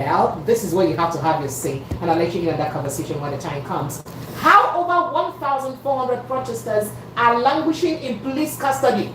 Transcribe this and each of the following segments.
Well, this is where you have to have your say, and I'll let you in on that conversation when the time comes. How over 1,400 protesters are languishing in police custody?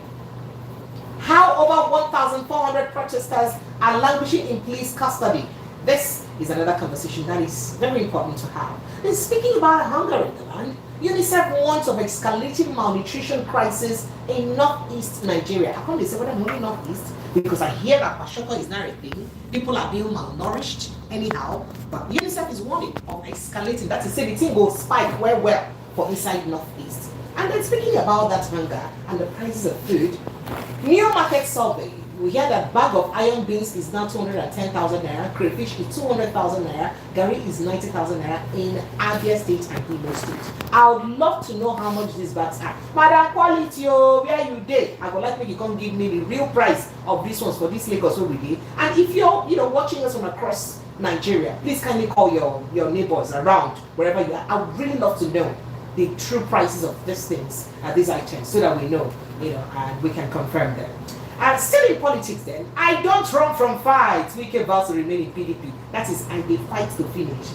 How over 1,400 protesters are languishing in police custody? This is another conversation that is very important to have. And speaking about hunger in the land, UNICEF warns of escalating malnutrition crisis in northeast Nigeria. I can't say whether only northeast, because I hear that Pashoko is not a thing. People are being malnourished anyhow, but UNICEF is warning of escalating. That is, say the thing will spike well for inside northeast. And then speaking about that hunger and the prices of food, new market survey, we hear that bag of iron beans is now 210,000 naira, crayfish is 200,000 naira, gari is 90,000 naira in Abia State and Imo State. I would love to know how much these bags are. Madam Quality, where you did? I would like me to come give me the real price of these ones for this Lagos over day. And if you're watching us from across Nigeria, please kindly call your neighbors around wherever you are. I would really love to know the true prices of these things, these items, so that we know, and we can confirm them. And still in politics then, I don't run from fights. We can vow to remain in PDP. That is, and they fight to finish.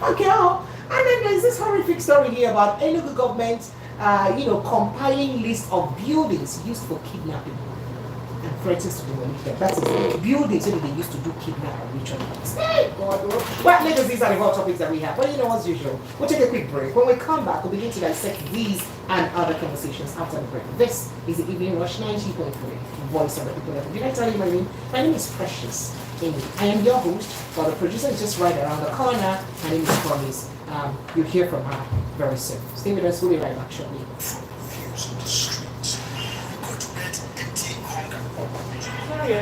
Okay, and then there's this horrific story here about Enugu government, compiling list of buildings used for kidnapping and threatens to demolish. That is buildings that they used to do kidnapping rituals. Hey, God, well, Lagos, these are the hot topics that we have. But as usual, we'll take a quick break. When we come back, we'll begin to dissect these and other conversations after the break. This is the Evening Rush 90.3, Voice of the People. Did I tell you my name? My name is Precious Amy. I am your host, but the producer is just right around the corner. My name is Promise. You'll hear from her very soon. Stay with us. We'll be right back shortly. Sorry,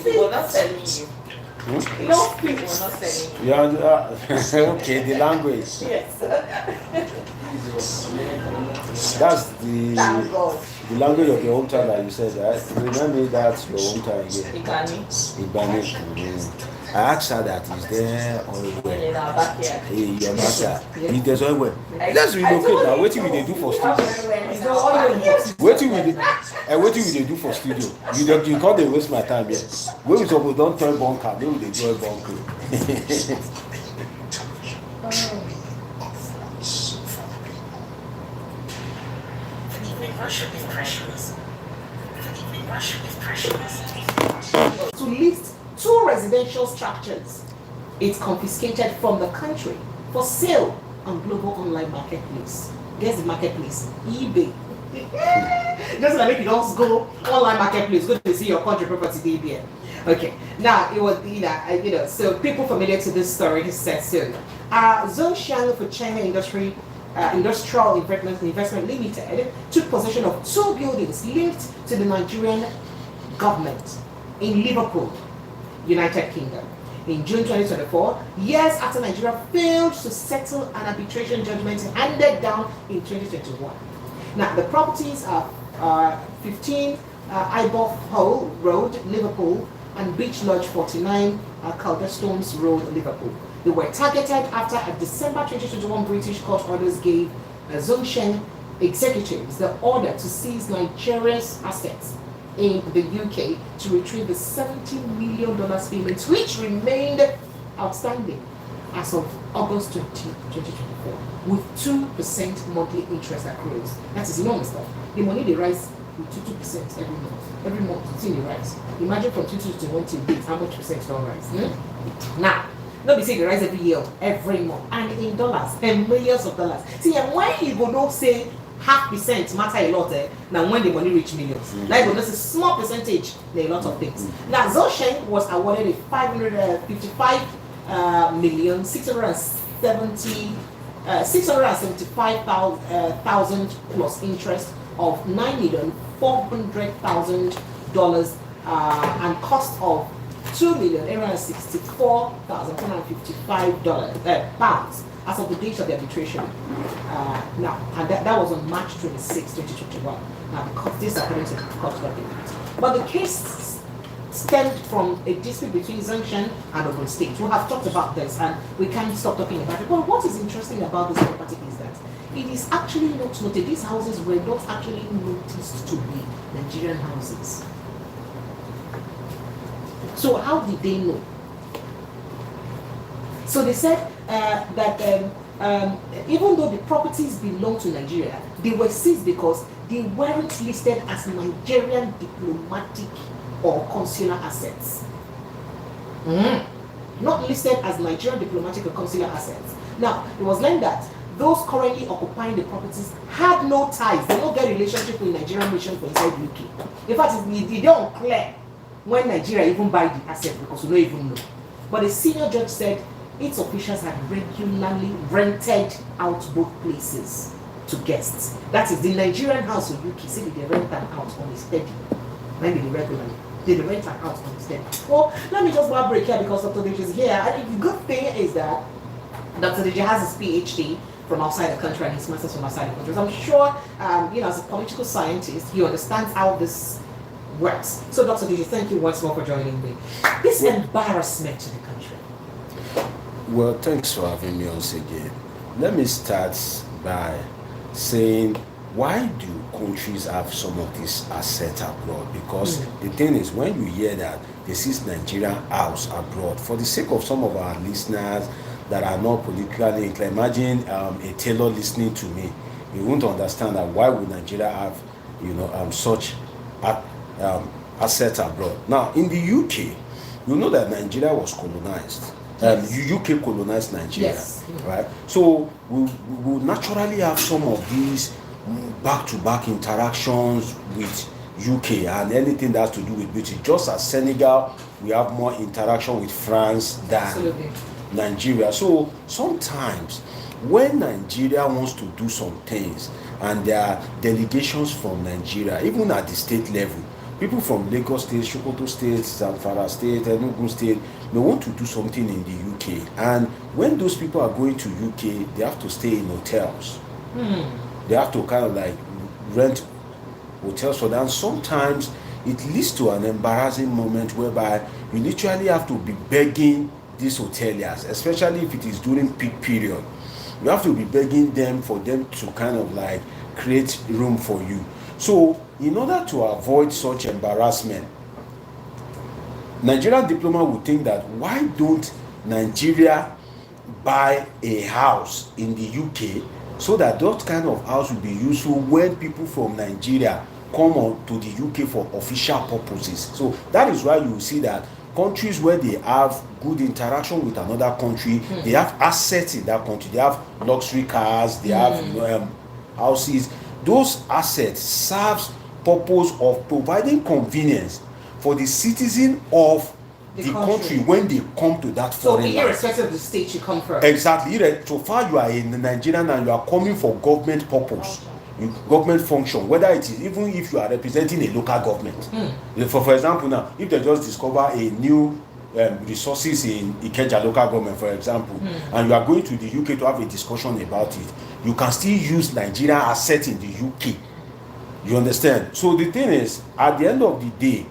we're not telling you. No, people are not telling you. Yeah, okay, the language. Yes. That's the language of your hometown that you said, right? Remind me that's your hometown again. Ibani. I asked her that, is there oil well? In our backyard. Hey, your backyard. If there's oil well. Let's relocate now. What do they do for studio? What do they do for studio? You can't they waste my time here. When we suppose don't turn bunker, then they do a bunker. To list 2 residential structures, it's confiscated from the country for sale on global online marketplace. Guess the marketplace? eBay. Just like you don't go online marketplace, go to see your country property eBay. Okay, now it was so people familiar to this story said so. Zhongshan for China Industrial Investment Limited took possession of 2 buildings linked to the Nigerian government in Liverpool, United Kingdom. In June 2024, years after Nigeria failed to settle an arbitration judgment handed down in 2021. Now, the properties are 15 Iboth Hall Road, Liverpool, and Beach Lodge 49, Calderstones Road, Liverpool. They were targeted after a December 2021 British court orders gave Zhongshan executives the order to seize Nigeria's assets in the UK to retrieve the $70 million payments which remained outstanding as of August 2024 with 2% monthly interest accruals. That is enormous stuff. The money they rise with 2% every month. Every month it's in the rise. Imagine from 2021 to date how much percent don't rise. Now, not be saying they rise every month and in dollars and millions of dollars. See, and when you go don't say 0.5% matter a lot now when the money reach millions. Like that's a small percentage, there are a lot of things. Now Zhongshan was awarded a 555,660 675,000 plus interest of $9,400,000 and cost of $2,864,455 pounds as of the date of the arbitration. Now, and that was on March 26, 2021. Now, because this according to the court document. But the case stemmed from a dispute between Zhongshan and Ogun State. We have talked about this and we can't stop talking about it. But what is interesting about this property is that it is actually not noted. These houses were not actually noticed to be Nigerian houses. So how did they know? So they said that even though the properties belong to Nigeria, they were seized because they weren't listed as Nigerian diplomatic or consular assets. Not listed as Nigerian diplomatic or consular assets. Now, it was learned that those currently occupying the properties had no ties. They don't get relationship with Nigerian mission for inside UK. In fact, they don't clear when Nigeria even buy the asset because we don't even know. But the senior judge said its officials had regularly rented out both places to guests. That is, the Nigerian house in UK, say they rent an house on a steady. When they regularly, they rent an house on a steady. Well, let me just go break here because Dr. Deji is here. And the good thing is that Dr. Deji has his PhD from outside the country and his master's from outside the country. So I'm sure, as a political scientist, he understands how this works. So, Dr. Deji, thank you once more for joining me. This embarrassment to the country. Well, thanks for having me once again. Let me start by saying, why do countries have some of these assets abroad? Because the thing is, when you hear that this is Nigerian house abroad, for the sake of some of our listeners that are not politically inclined, imagine a tailor listening to me, you won't understand that why would Nigeria have, such assets abroad. Now, in the UK, you know that Nigeria was colonized. UK colonized Nigeria, right? So we will naturally have some of these back-to-back interactions with UK and anything that has to do with British. Just as Senegal, we have more interaction with France than Nigeria. So sometimes when Nigeria wants to do some things and there are delegations from Nigeria, even at the state level, people from Lagos State, Sokoto State, Zamfara State, Enugu State, they want to do something in the UK. And when those people are going to UK, they have to stay in hotels. They have to kind of like rent hotels for them. Sometimes it leads to an embarrassing moment whereby you literally have to be begging these hoteliers, especially if it is during peak period. You have to be begging them for them to kind of like create room for you. So in order to avoid such embarrassment, Nigerian diplomat would think that why don't Nigeria buy a house in the UK so that that kind of house will be useful when people from Nigeria come on to the UK for official purposes. So that is why you see that countries where they have good interaction with another country, they have assets in that country. They have luxury cars, they have houses. Those assets serves purpose of providing convenience for the citizen of the country when they come to that foreign land. So irrespective of the state you come from. Exactly. So far you are in Nigerian and you are coming for government purpose, government function, whether it is even if you are representing a local government. For example now, if they just discover a new resources in Ikeja local government, for example, and you are going to the UK to have a discussion about it, you can still use Nigerian assets in the UK. You understand? So the thing is, at the end of the day,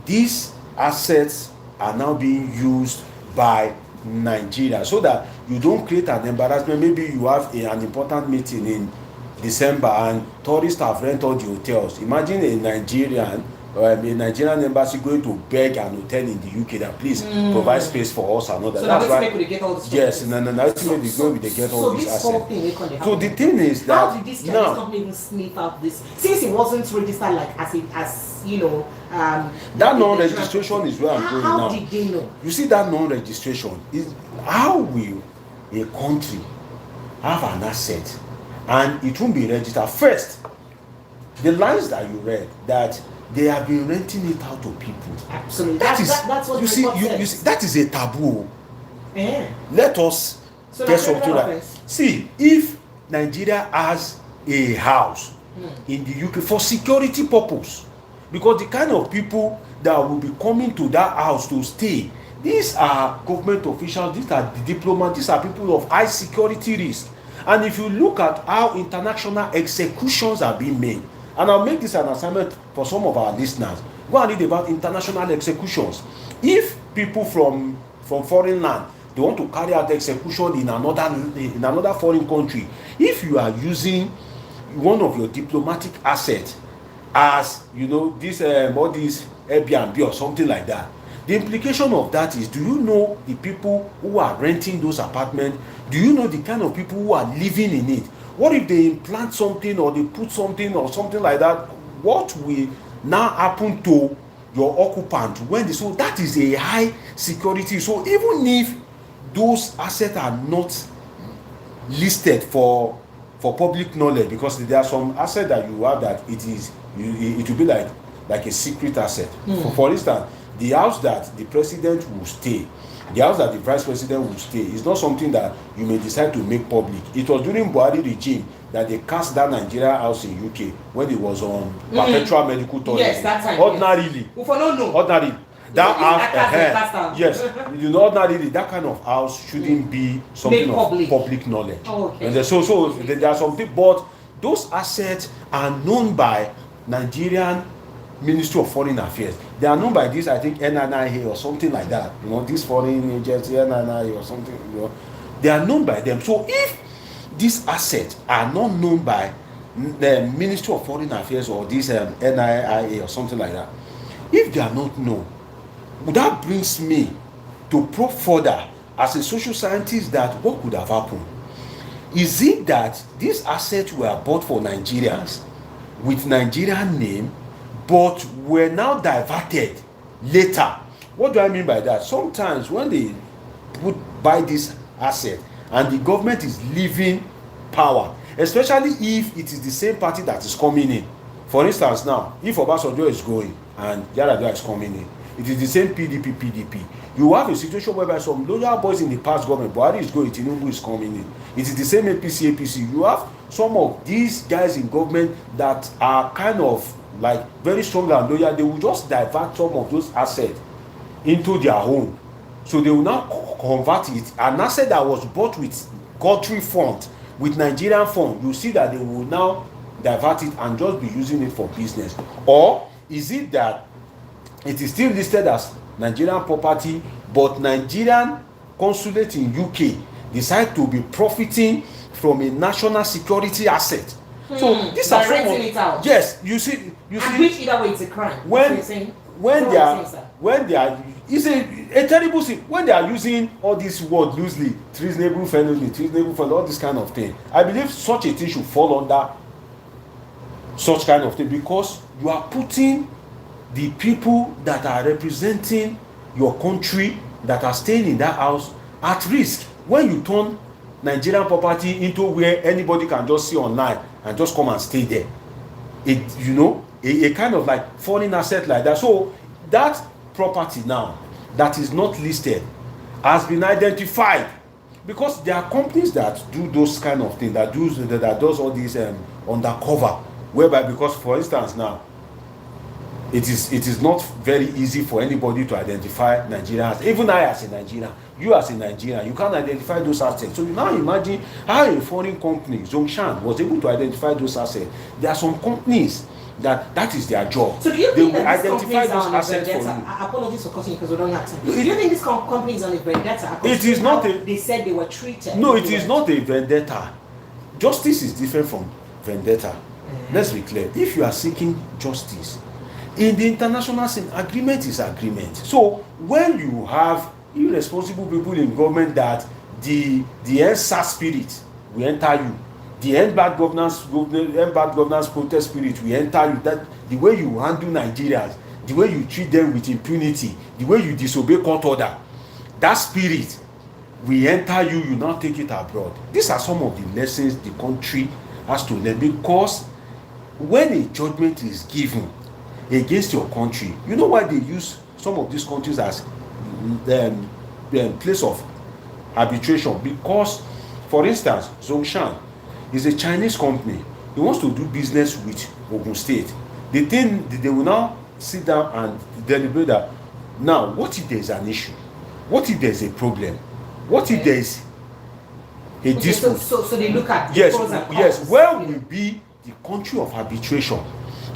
these assets are now being used by Nigeria so that you don't create an embarrassment. Maybe you have an important meeting in December and tourists have rented all the hotels. Imagine a Nigerian embassy going to beg an hotel in the UK that please provide space for us and all that. So that's why they get all this. Yes, they get all these assets. So the thing is that how did this Chinese company even sniff out this since it wasn't registered like that non-registration is where I'm going now. How did they know? You see, that non-registration is how will a country have an asset and it won't be registered? First, the lines that you read that they have been renting it out to people. Absolutely. That's what you see, that is a taboo. Yeah. Let us get something like. See, if Nigeria has a house in the UK for security purpose, because the kind of people that will be coming to that house to stay, these are government officials, these are the diplomats, these are people of high security risk. And if you look at how international executions are being made, and I'll make this an assignment for some of our listeners, go and read about international executions. If people from foreign land, they want to carry out execution in another foreign country, if you are using one of your diplomatic assets as, you know, this all these Airbnb or something like that, the implication of that is, do you know the people who are renting those apartments? Do you know the kind of people who are living in it? What if they implant something or they put something or something like that? What will now happen to your occupant when they, so that is a high security. So even if those assets are not listed for public knowledge, because there are some assets that you have that it will be like a secret asset. For instance, the house that the president will stay, the house that the vice president will stay, is not something that you may decide to make public. It was during Buhari regime that they cast that Nigeria house in UK when it was on perpetual medical tourism. Yes, that time. Ordinarily. Ordinarily. That house, yes, you know, ordinarily that kind of house shouldn't be something of public knowledge. Oh, okay. And so there are some things, but those assets are known by Nigerian Ministry of Foreign Affairs. They are known by this, I think, NNIA or something like that. You know, this foreign agency, NNIA or something. You know, they are known by them. So if these assets are not known by the Ministry of Foreign Affairs or this NIA or something like that, if they are not known, that brings me to probe further as a social scientist that what could have happened? Is it that these assets were bought for Nigerians with Nigerian name, but were now diverted later? What do I mean by that? Sometimes when they buy this asset and the government is leaving power, especially if it is the same party that is coming in. For instance, now, if Obasanjo is going and Yar'Adua is coming in, it is the same PDP. You have a situation whereby some loyal boys in the past government, Buhari is going, Tinubu is coming in. It is the same APC. You have some of these guys in government that are kind of like very strong and loyal. They will just divert some of those assets into their own. So they will now convert it. An asset that was bought with country fund, with Nigerian fund, you see that they will now divert it and just be using it for business. Or is it that it is still listed as Nigerian property, but Nigerian consulate in UK decide to be profiting from a national security asset? So these are some of, it out. Yes, you see, which either way it's a crime. When they are, it's a terrible thing when they are using all this word loosely, treasonable felony, all this kind of thing. I believe such a thing should fall under such kind of thing, because you are putting the people that are representing your country, that are staying in that house, at risk when you turn Nigerian property into where anybody can just see online and just come and stay there. It, you know, a kind of like foreign asset like that. So that property now that is not listed has been identified, because there are companies that do those kind of things, that does all these undercover, whereby, because for instance now, it is not very easy for anybody to identify Nigerians. Even I as a Nigerian, you as a Nigerian, you can't identify those assets. So you now imagine how a foreign company, Zhongshan, was able to identify those assets. There are some companies that is their job. So do you think that these companies are on a vendetta? Apologies for cutting you because we don't have time. Do you think this company is on a vendetta? It is not a... They said they were treated. No, it is not a vendetta. Justice is different from vendetta. Let's be clear. If you are seeking justice, in the international scene, agreement is agreement. So when you have irresponsible people in government that the EndSARS spirit will enter you, the end bad governance protest spirit will enter you, that the way you handle Nigerians, the way you treat them with impunity, the way you disobey court order, that spirit will enter you, you now take it abroad. These are some of the lessons the country has to learn, because when a judgment is given against your country, you know why they use some of these countries as place of arbitration because, for instance, Zhongshan is a Chinese company. He wants to do business with Ogun State. The thing they will now sit down and deliberate that. Now, what if there is an issue? What if there is a problem? What if there is a dispute? So they look at the Yes, pros and cons. yes. Where will be the country of arbitration?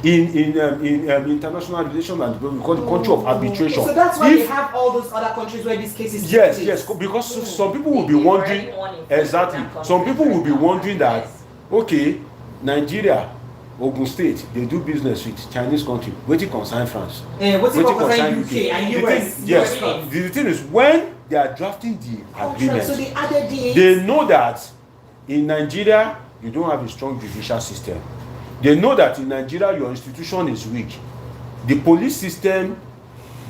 In international relations and development, we call the country of arbitration. So that's why they have all those other countries where these cases. Yes, because some people will be wondering exactly. Some people will be wondering that okay, Nigeria, Ogun State, they do business with Chinese country. Wetin concern France? Wetin concern UK and US? Yes. The thing is when they are drafting the agreement, so they added they know that in Nigeria you don't have a strong judicial system. They know that in Nigeria your institution is weak. The police system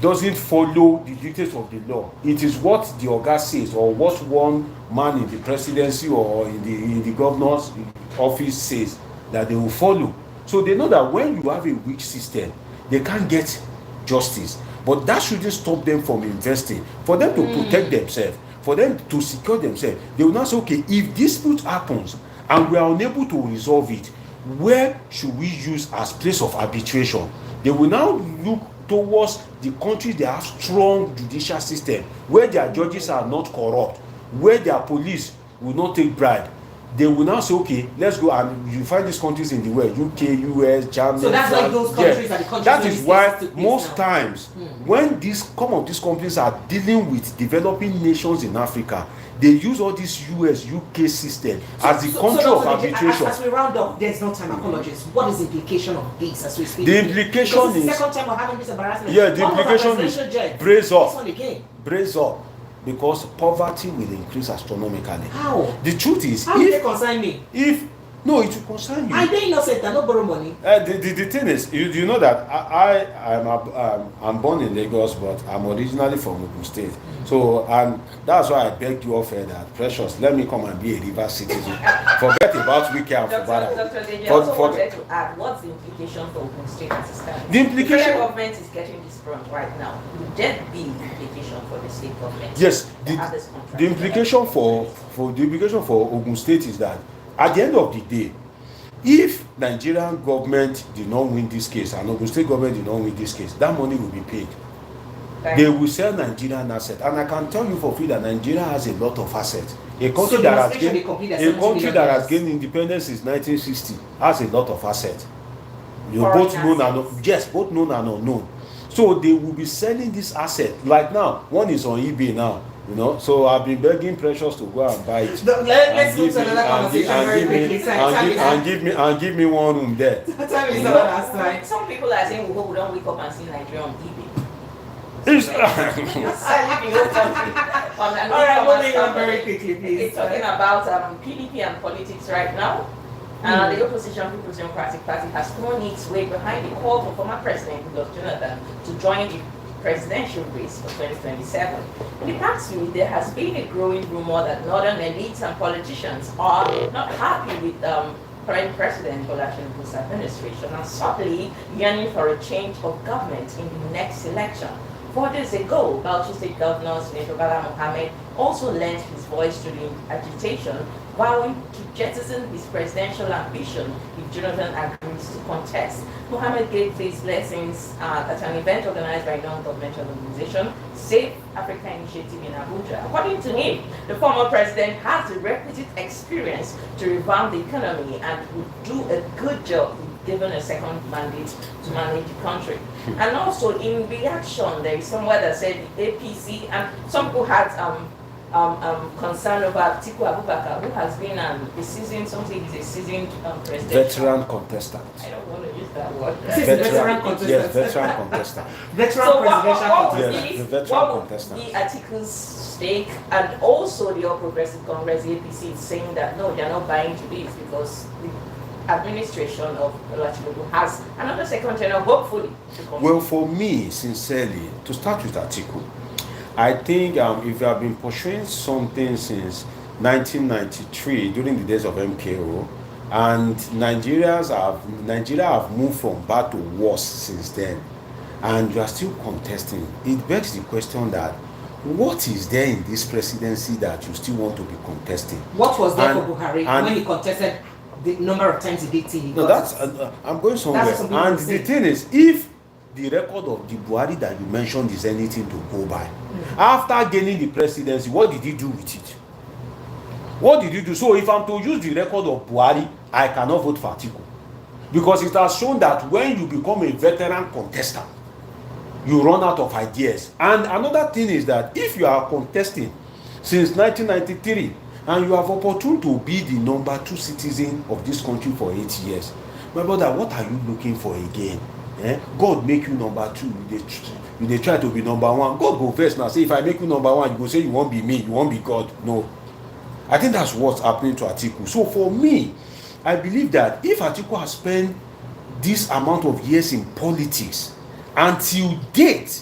doesn't follow the dictates of the law. It is what the Oga says or what one man in the presidency or in the governor's office says that they will follow. So they know that when you have a weak system, they can't get justice. But that shouldn't stop them from investing. For them to protect themselves, for them to secure themselves, they will not say, okay, if dispute happens and we are unable to resolve it, where should we use as place of arbitration? They will now look towards the countries that have strong judicial system, where their judges are not corrupt, where their police will not take bribe. They will now say, okay, let's go, and you find these countries in the world, UK, US, Germany. So that's like those countries are the countries. That is why most times when some of these companies are dealing with developing nations in Africa, they use all this US, UK system as the country of arbitration. As we round up, there's no time apologies. What is the implication of this as we speak? The implication is the second time we're having this embarrassment. Yeah, the implication is brace up. Brace up. Because poverty will increase astronomically. How? The truth is, how will they concern me? No, it will concern you. Are they innocent? I don't borrow money. The thing is, you know that I'm born in Lagos, but I'm originally from Ogun State. So, and that's why I begged you off that Precious, let me come and be a river citizen. Forget about Wiki and Fubara. Dr. Deji, I also wanted to add, what's the implication for Ogun State as it stands? The implication. The federal government is getting this front right now. Would there be implication for the state government? Yes, the implication for Ogun State is that at the end of the day, if Nigerian government did not win this case and Ogun State government did not win this case, that money will be paid. They will sell Nigerian assets, and I can tell you for free that Nigeria has a lot of assets. A country that has gained independence since 1960 has a lot of assets. Both known and unknown. So they will be selling this asset. Like now, one is on eBay now. You know, so I've been begging Precious to go and buy it. Let's move to another conversation very quickly. And give me one room there. Some people are saying we hope we don't wake up and see Nigeria on eBay. Alright, moving on very quickly, please. It's talking about PDP and politics right now. The opposition People's Democratic Party has thrown its weight behind the call for former President Goodluck Jonathan to join the presidential race for 2027. In the past week, there has been a growing rumor that northern elites and politicians are not happy with current President Goodluck Jonathan's administration and subtly yearning for a change of government in the next election. 4 days ago, Bauchi State Governor Senator Bala Mohammed also lent his voice to the agitation, vowing to jettison his presidential ambition if Jonathan agrees to contest. Mohammed gave these blessings at an event organized by a non-governmental organization, Safe Africa Initiative in Abuja. According to him, the former president has the requisite experience to revamp the economy and would do a good job given a second mandate to manage the country. And also in reaction, there is somewhere that said the APC, and some people had concern over Atiku Abubakar, who has been a seasoned, he's a seasoned president. Veteran contestant. I don't want to use that word. Veteran contestant. Yes, veteran contestant. What would be Atiku's stake, and also the All Progressive Congress, the APC, is saying that no, they're not buying to this because the administration of Atiku has another second tenure, hopefully. Well, for me, sincerely, to start with Atiku, I think if you have been pursuing something since 1993 during the days of MKO, and Nigeria have moved from bad to worse since then, and you are still contesting, it begs the question that what is there in this presidency that you still want to be contesting? What was there for Buhari when he contested the number of times he did TV? No, that's I'm going somewhere. And the thing is, if the record of the Buhari that you mentioned is anything to go by, after gaining the presidency, what did he do with it? What did he do? So if I'm to use the record of Buhari, I cannot vote for Atiku, because it has shown that when you become a veteran contestant, you run out of ideas. And another thing is that if you are contesting since 1993 and you have opportunity to be the number 2 citizen of this country for 8 years, my brother, what are you looking for again? God make you number 2, you try to be number 1. God go first now. Say, if I make you number 1, you go say you won't be me, you won't be God. No. I think that's what's happening to Atiku. So for me, I believe that if Atiku has spent this amount of years in politics, until date,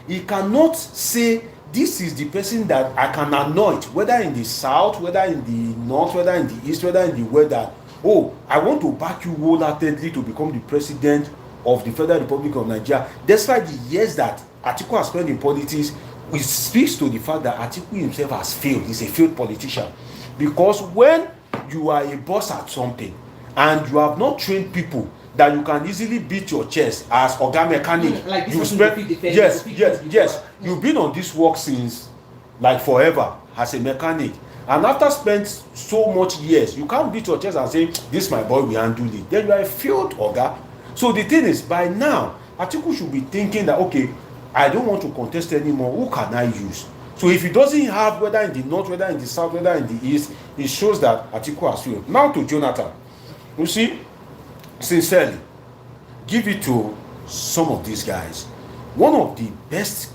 he cannot say this is the person that I can anoint, whether in the south, whether in the north, whether in the east, whether in the west, that, oh, I want to back you wholeheartedly to become the president of the Federal Republic of Nigeria. Despite the years that Atiku has spent in politics, it speaks to the fact that Atiku himself has failed. He's a failed politician. Because when you are a boss at something and you have not trained people that you can easily beat your chest as Oga Mechanic, like you spend, yes, you've been on this work since like forever as a mechanic, and after spent so much years, you can't beat your chest and say, this my boy, we handle it. Then you are a failed Oga. So the thing is, by now Atiku should be thinking that, okay, I don't want to contest anymore, who can I use? So if he doesn't have, whether in the north, whether in the south, whether in the east, it shows that Atiku has failed. Now to Jonathan, you see, sincerely, give it to some of these guys. One of the best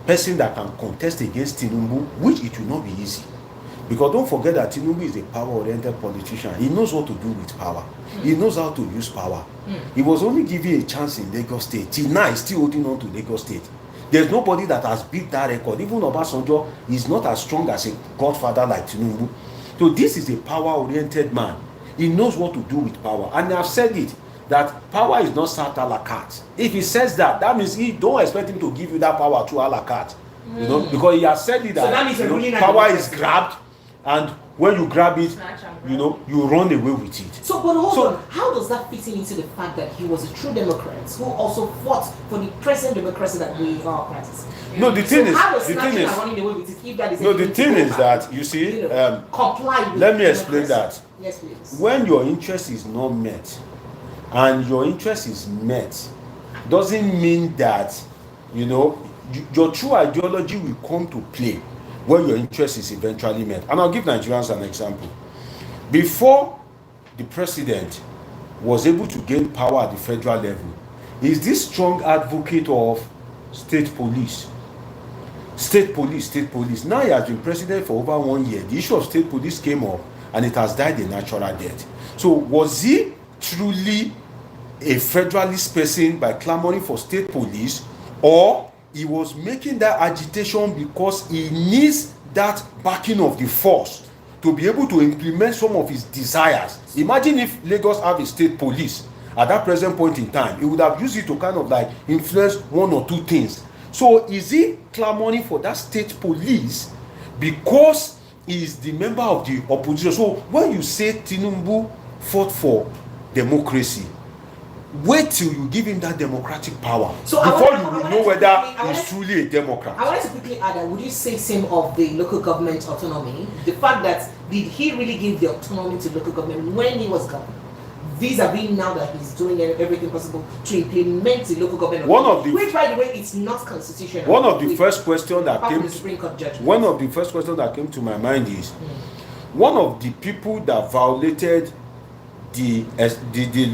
person that can contest against Tinubu, which it will not be easy, because don't forget that Tinubu is a power-oriented politician. He knows what to do with power. He knows how to use power. He was only given a chance in Lagos State. Till now, he's still holding on to Lagos State. There's nobody that has beat that record. Even Obasanjo is not as strong as a godfather like Tinubu. So this is a power-oriented man. He knows what to do with power. And I've said it, that power is not served a la carte. If he says that, that means he don't expect him to give you that power to a la carte. You know, because he has said it that, so that means you know, power is grabbed, and when you grab it, you know, you run away with it. So, but hold on, how does that fit into the fact that he was a true Democrat who also fought for the present democracy that we are practicing? No, the thing is, running away with it, if that is no, the thing is that, you see, comply with let me explain that. Yes, please. When your interest is not met, and your interest is met, doesn't mean that, you know, your true ideology will come to play when your interest is eventually met. And I'll give Nigerians an example. Before the president was able to gain power at the federal level, he's this strong advocate of state police. State police. Now he has been president for over 1 year. The issue of state police came up and it has died a natural death. So was he truly a federalist person by clamoring for state police, or he was making that agitation because he needs that backing of the force to be able to implement some of his desires? Imagine if Lagos have a state police at that present point in time. He would have used it to kind of like influence one or two things. So is he clamoring for that state police because he is the member of the opposition? So when you say Tinubu fought for democracy, wait till you give him that democratic power, so before you will know whether he's truly a Democrat. I wanted to quickly add that, would you say same of the local government autonomy? The fact that, did he really give the autonomy to local government when he was governor? Vis-a-vis now that he's doing everything possible to implement the local government autonomy, which, by the way, it's not constitutional. One of the first questions that came to my mind is, one of the people that violated the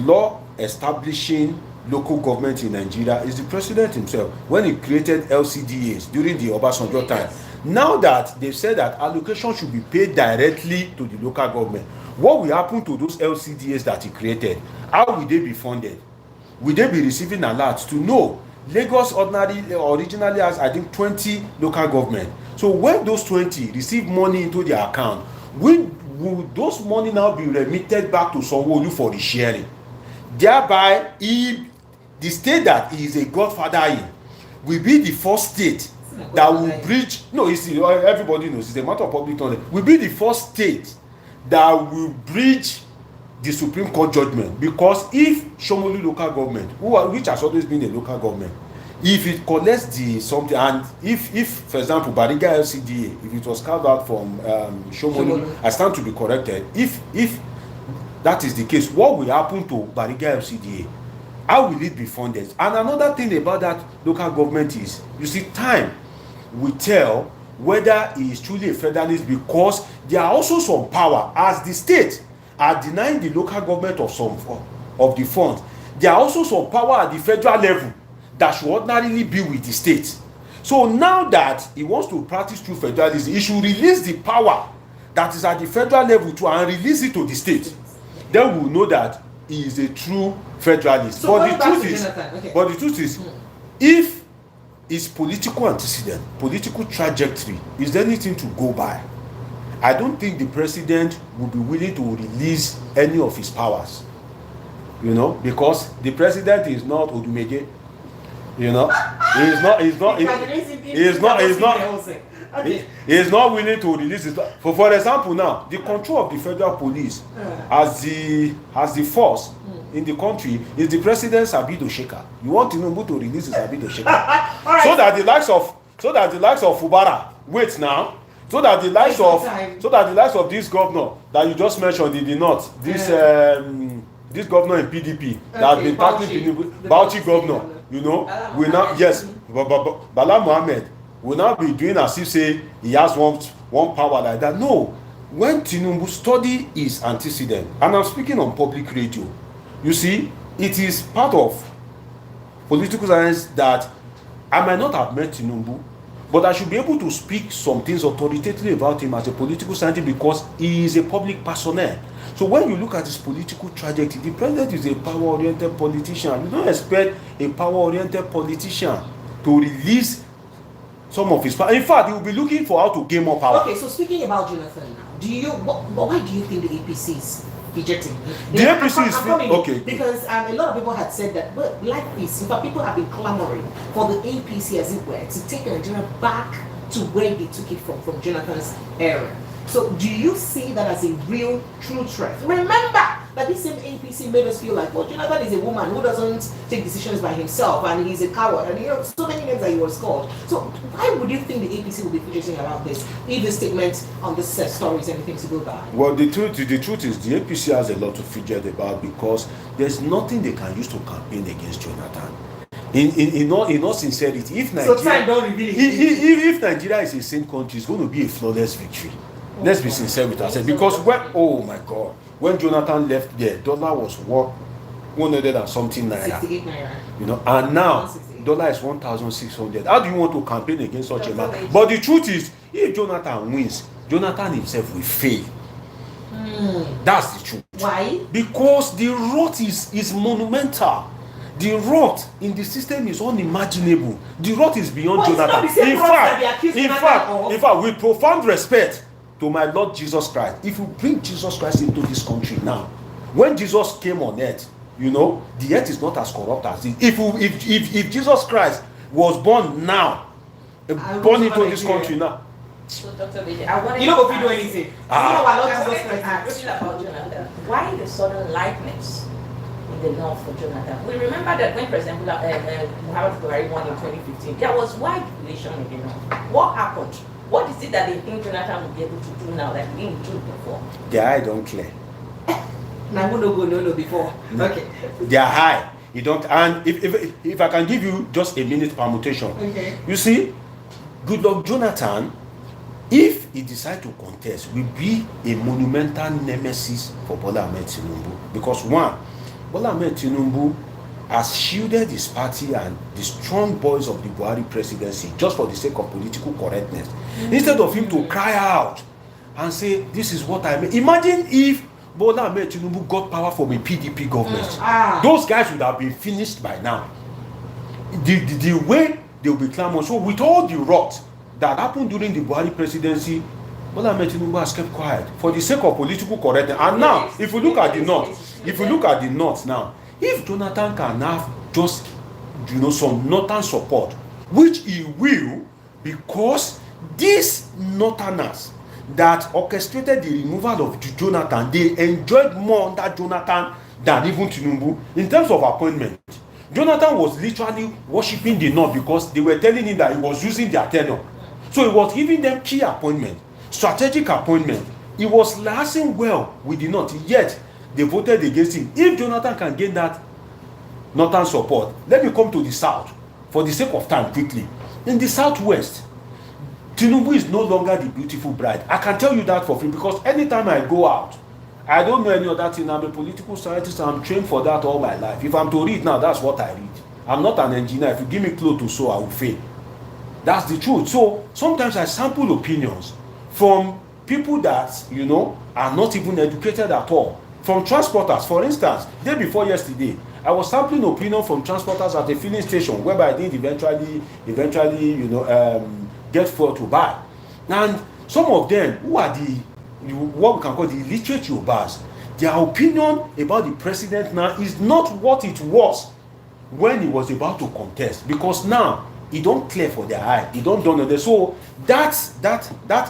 law establishing local government in Nigeria is the president himself when he created LCDAs during the Obasanjo time. Now that they've said that allocation should be paid directly to the local government, what will happen to those LCDAs that he created? How will they be funded? Will they be receiving alerts to know? Lagos originally has, I think, 20 local government. So when those 20 receive money into their account, will those money now be remitted back to Sanwo-Olu for the sharing? Thereby, the state that he is a godfather in will be the first state that will bridge. No, you see, everybody knows it's a matter of public knowledge. Will be the first state that will bridge the Supreme Court judgment, because if Shomolu local government, which has always been a local government, if it collects the something, and if for example Bariga LCDA, if it was carved out from Shomolu, I stand to be corrected. If that is the case, what will happen to Bariga LCDA? How will it be funded? And another thing about that local government is, you see, time will tell whether it is truly a federalist, because there are also some power as the state are denying the local government of some of the funds. There are also some power at the federal level that should ordinarily be with the state. So now that he wants to practice true federalism, he should release the power that is at the federal level to and release it to the state. Then we will know that he is a true federalist. So but the truth is, if his political antecedent, political trajectory is anything to go by, I don't think the president will be willing to release any of his powers. You know, because the president is not Odumege. You know, he is not willing to release it. For example, now the control of the federal police as the force in the country is the president's Abido Sheka. You want Tinubu to release his Abido Sheka, right. so that the likes of Fubara wait now. So that the likes of this governor that you just mentioned in the north, this governor in PDP that has been tackling Bauchi governor, you know, will now Bala Mohammed will now be doing as if say he has one power like that. No, when Tinubu study his antecedent, and I'm speaking on public radio, you see, it is part of political science that I might not have met Tinubu, but I should be able to speak some things authoritatively about him as a political scientist, because he is a public personnel. So when you look at his political trajectory, the president is a power-oriented politician. You don't expect a power-oriented politician to release some of his power. In fact, he will be looking for how to gain more power. Okay, so speaking about Jonathan now, why do you think the APC is fidgeting? The APC is okay. Because a lot of people had said that, well, like this, in fact, people have been clamoring for the APC, as it were, to take Nigeria back to where they took it from Jonathan's era. So do you see that as a real, true threat? Remember that this same APC made us feel like, well, Jonathan is a woman who doesn't take decisions by himself, and he's a coward, and so many names that he was called. So why would you think the APC will be fidgeting around this, if the statement on this story is anything to go by? Well, the truth is the APC has a lot to fidget about, because there's nothing they can use to campaign against Jonathan. In all sincerity, if Nigeria is a sane country, it's going to be a flawless victory. Let's be sincere with ourselves, because when Jonathan left there, dollar was worth 100 and something naira. 68 naira. You know, and now dollar is 1,600. How do you want to campaign against such a man? But the truth is, if Jonathan wins, Jonathan himself will fail. That's the truth. Why? Because the rot is monumental. The rot in the system is unimaginable. The rot is beyond Jonathan. In fact, with profound respect to my Lord Jesus Christ, if you bring Jesus Christ into this country now, when Jesus came on earth, you know, the earth is not as corrupt as it. If Jesus Christ was born now, born into this country now. So, Dr. Beji, I want to know if you do anything. Why the sudden likeness in the north for Jonathan? We remember that when President Muhammad Buhari won in 2015, there was wide relation in the north. What happened? What is it that they think Jonathan will be able to do now that he didn't do before? Their eye don't clear. No before. Okay. Their eye. You don't. And if I can give you just a minute permutation. Okay. You see, Goodluck Jonathan, if he decides to contest, will be a monumental nemesis for Bola Ahmed Tinubu. Because one, Bola Ahmed Tinubu has shielded his party and the strong boys of the Buhari presidency just for the sake of political correctness. Instead of him to cry out and say, this is what I mean. Imagine if Bola Ahmed Tinubu got power from a PDP government. Those guys would have been finished by now. The way they will be clamoring. So with all the rot that happened during the Buhari presidency, Bola Ahmed Tinubu has kept quiet for the sake of political correctness. And now, if you look at the north now, if Jonathan can have just, some northern support, which he will, because these northerners that orchestrated the removal of Jonathan, they enjoyed more under Jonathan than even Tinubu in terms of appointment. Jonathan was literally worshipping the North because they were telling him that he was using their tenure. So he was giving them key appointment, strategic appointment. He was lasting well with the North, yet they voted against him. If Jonathan can gain that Northern support, let me come to the South for the sake of time quickly. In the Southwest, Tinubu is no longer the beautiful bride. I can tell you that for free because anytime I go out, I don't know any other thing. I'm a political scientist. I'm trained for that all my life. If I'm to read now, that's what I read. I'm not an engineer. If you give me clothes to sew, I will fail. That's the truth. So sometimes I sample opinions from people that, are not even educated at all. From transporters, for instance, day before yesterday, I was sampling opinion from transporters at a filling station whereby I did eventually, get fuel to buy. And some of them who are what we can call the illiterate Yorubas, their opinion about the president now is not what it was when he was about to contest, because now it don't clear for their eye, it don't dawn on them. So that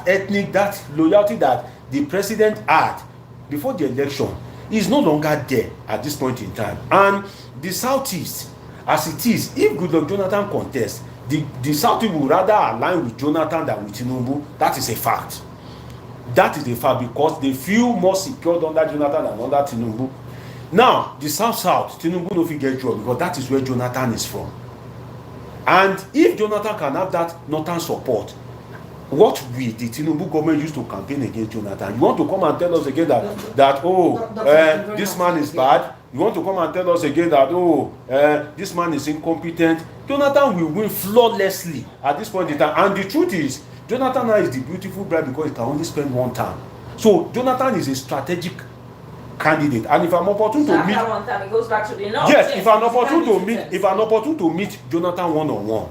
ethnic, that loyalty that the president had before the election is no longer there at this point in time. And the Southeast, as it is, if Goodluck Jonathan contests, the Southeast will rather align with Jonathan than with Tinubu. That is a fact. That is a fact because they feel more secure under Jonathan than under Tinubu. Now, the South, Tinubu no fit get job because that is where Jonathan is from. And if Jonathan can have that Northern support, what will the Tinubu government use to campaign against Jonathan? You want to come and tell us again that this man is bad? You want to come and tell us again that this man is incompetent? Jonathan will win flawlessly at this point in time. And the truth is, Jonathan now is the beautiful bride because he can only spend one term. So Jonathan is a strategic candidate, and if I'm opportune to meet, one time it goes back to the North. yes, if I'm opportune to meet Jonathan one-on-one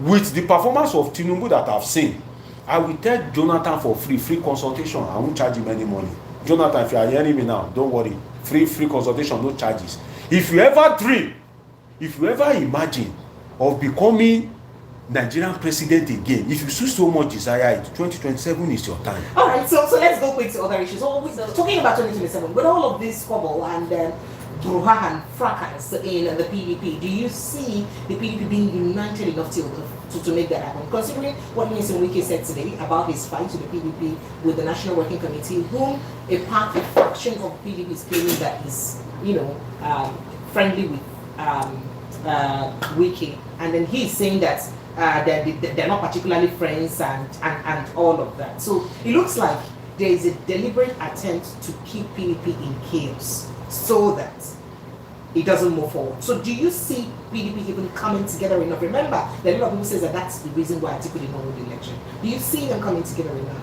with the performance of Tinubu that I've seen, I will tell Jonathan for free consultation. I won't charge him any money. Jonathan, if you are hearing me now, don't worry. Free consultation, no charges. If you ever imagine of becoming Nigerian president again, if you so much desire it, 2027 is your time. All right, so let's go quick to other issues. So talking about 2027, with all of this squabble and brouhaha and fracas in the PDP, do you see the PDP being united enough to make that happen? Considering what Mr. Wike said today about his fight to the PDP with the National Working Committee, whom a fraction of PDP is claiming that is, friendly with Wike, and then he's saying that they're not particularly friends and all of that. So it looks like there is a deliberate attempt to keep PDP in chaos so that it doesn't move forward. So do you see PDP even coming together enough? Remember, there are a lot of people say that that's the reason why Atiku did not win the election. Do you see them coming together enough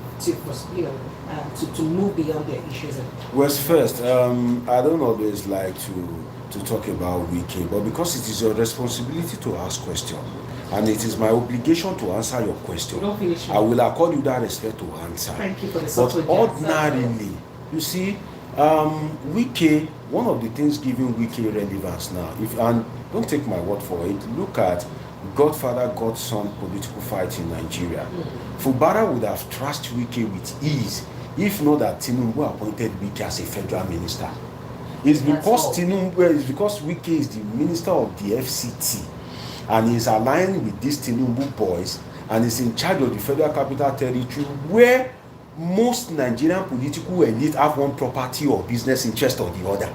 to move beyond their issues? Well, first, I don't always like to talk about Wike, but because it is your responsibility to ask questions, and it is my obligation to answer your question, I will accord you that respect to answer. Thank you for the But ordinarily, you see, Wike, one of the things giving Wike relevance now, and don't take my word for it, look at godfather, godson political fight in Nigeria. Fubara would have trashed Wike with ease if not that Tinubu appointed Wike as a federal minister. It's because Wike is the minister of the FCT and he's aligned with these Tinubu boys and is in charge of the Federal Capital Territory, where most Nigerian political elite have one property or business interest or the other.